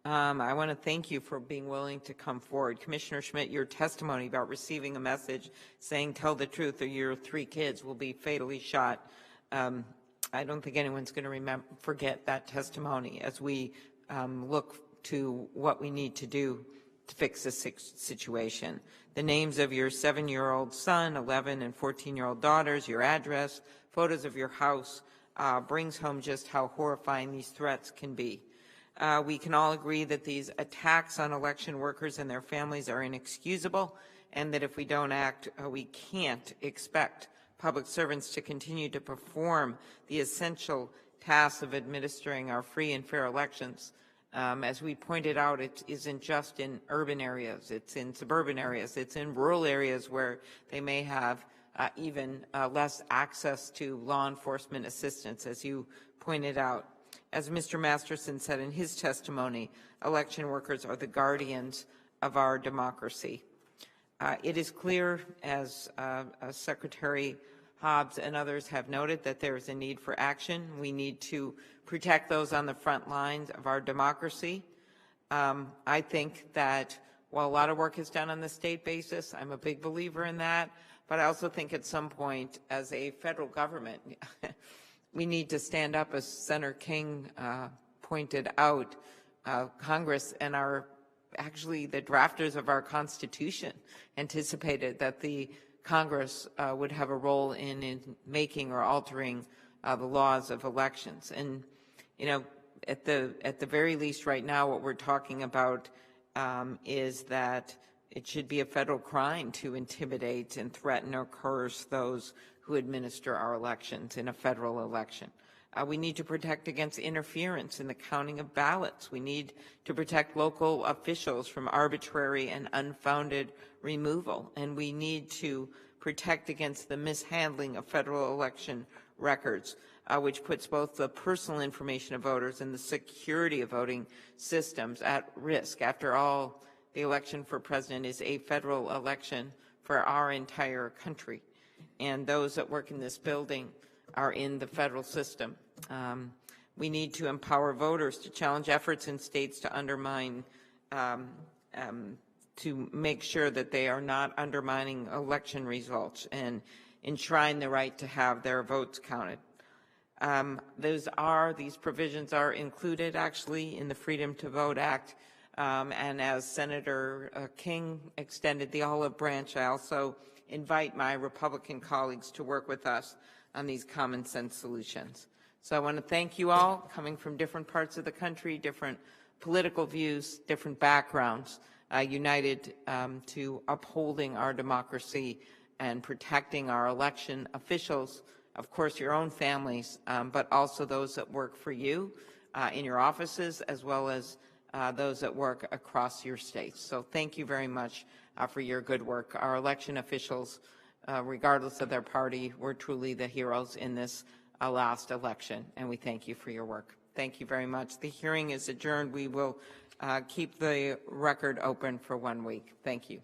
I want to thank you for being willing to come forward. Commissioner Schmidt, your testimony about receiving a message saying tell the truth or your 3 kids will be fatally shot, I don't think anyone's going to forget that testimony as we look to what we need to do to fix this situation. The names of your 7-year-old son, 11 and 14-year-old daughters, your address, photos of your house brings home just how horrifying these threats can be. We can all agree that these attacks on election workers and their families are inexcusable, and that if we don't act, we can't expect public servants to continue to perform the essential tasks of administering our free and fair elections. As we pointed out, it isn't just in urban areas, it's in suburban areas, it's in rural areas where they may have even less access to law enforcement assistance, as you pointed out. As Mr. Masterson said in his testimony, election workers are the guardians of our democracy. It is clear, as Secretary Hobbs and others have noted, that there is a need for action. We need to protect those on the front lines of our democracy. I think that while a lot of work is done on the state basis, I'm a big believer in that, but I also think at some point as a federal government, we need to stand up, as Senator King pointed out. Congress and actually the drafters of our Constitution anticipated that the Congress would have a role in making or altering the laws of elections. And, you know, at the very least right now, what we're talking about is that it should be a federal crime to intimidate and threaten or coerce those who administer our elections in a federal election. We need to protect against interference in the counting of ballots. We need to protect local officials from arbitrary and unfounded removal. And we need to protect against the mishandling of federal election records, which puts both the personal information of voters and the security of voting systems at risk. After all, the election for president is a federal election for our entire country. And those that work in this building are in the federal system. We need to empower voters to challenge efforts in states to undermine, to make sure that they are not undermining election results and enshrine the right to have their votes counted. These provisions are included actually in the Freedom to Vote Act. And as Senator King extended the olive branch, I also invite my Republican colleagues to work with us on these common sense solutions. So I want to thank you all, coming from different parts of the country, different political views, different backgrounds, united to upholding our democracy and protecting our election officials, of course your own families, but also those that work for you in your offices, as well as those that work across your states. So thank you very much for your good work. Our election officials, regardless of their party, were truly the heroes in this last election, and we thank you for your work. Thank you very much. The hearing is adjourned. We will keep the record open for 1 week. Thank you.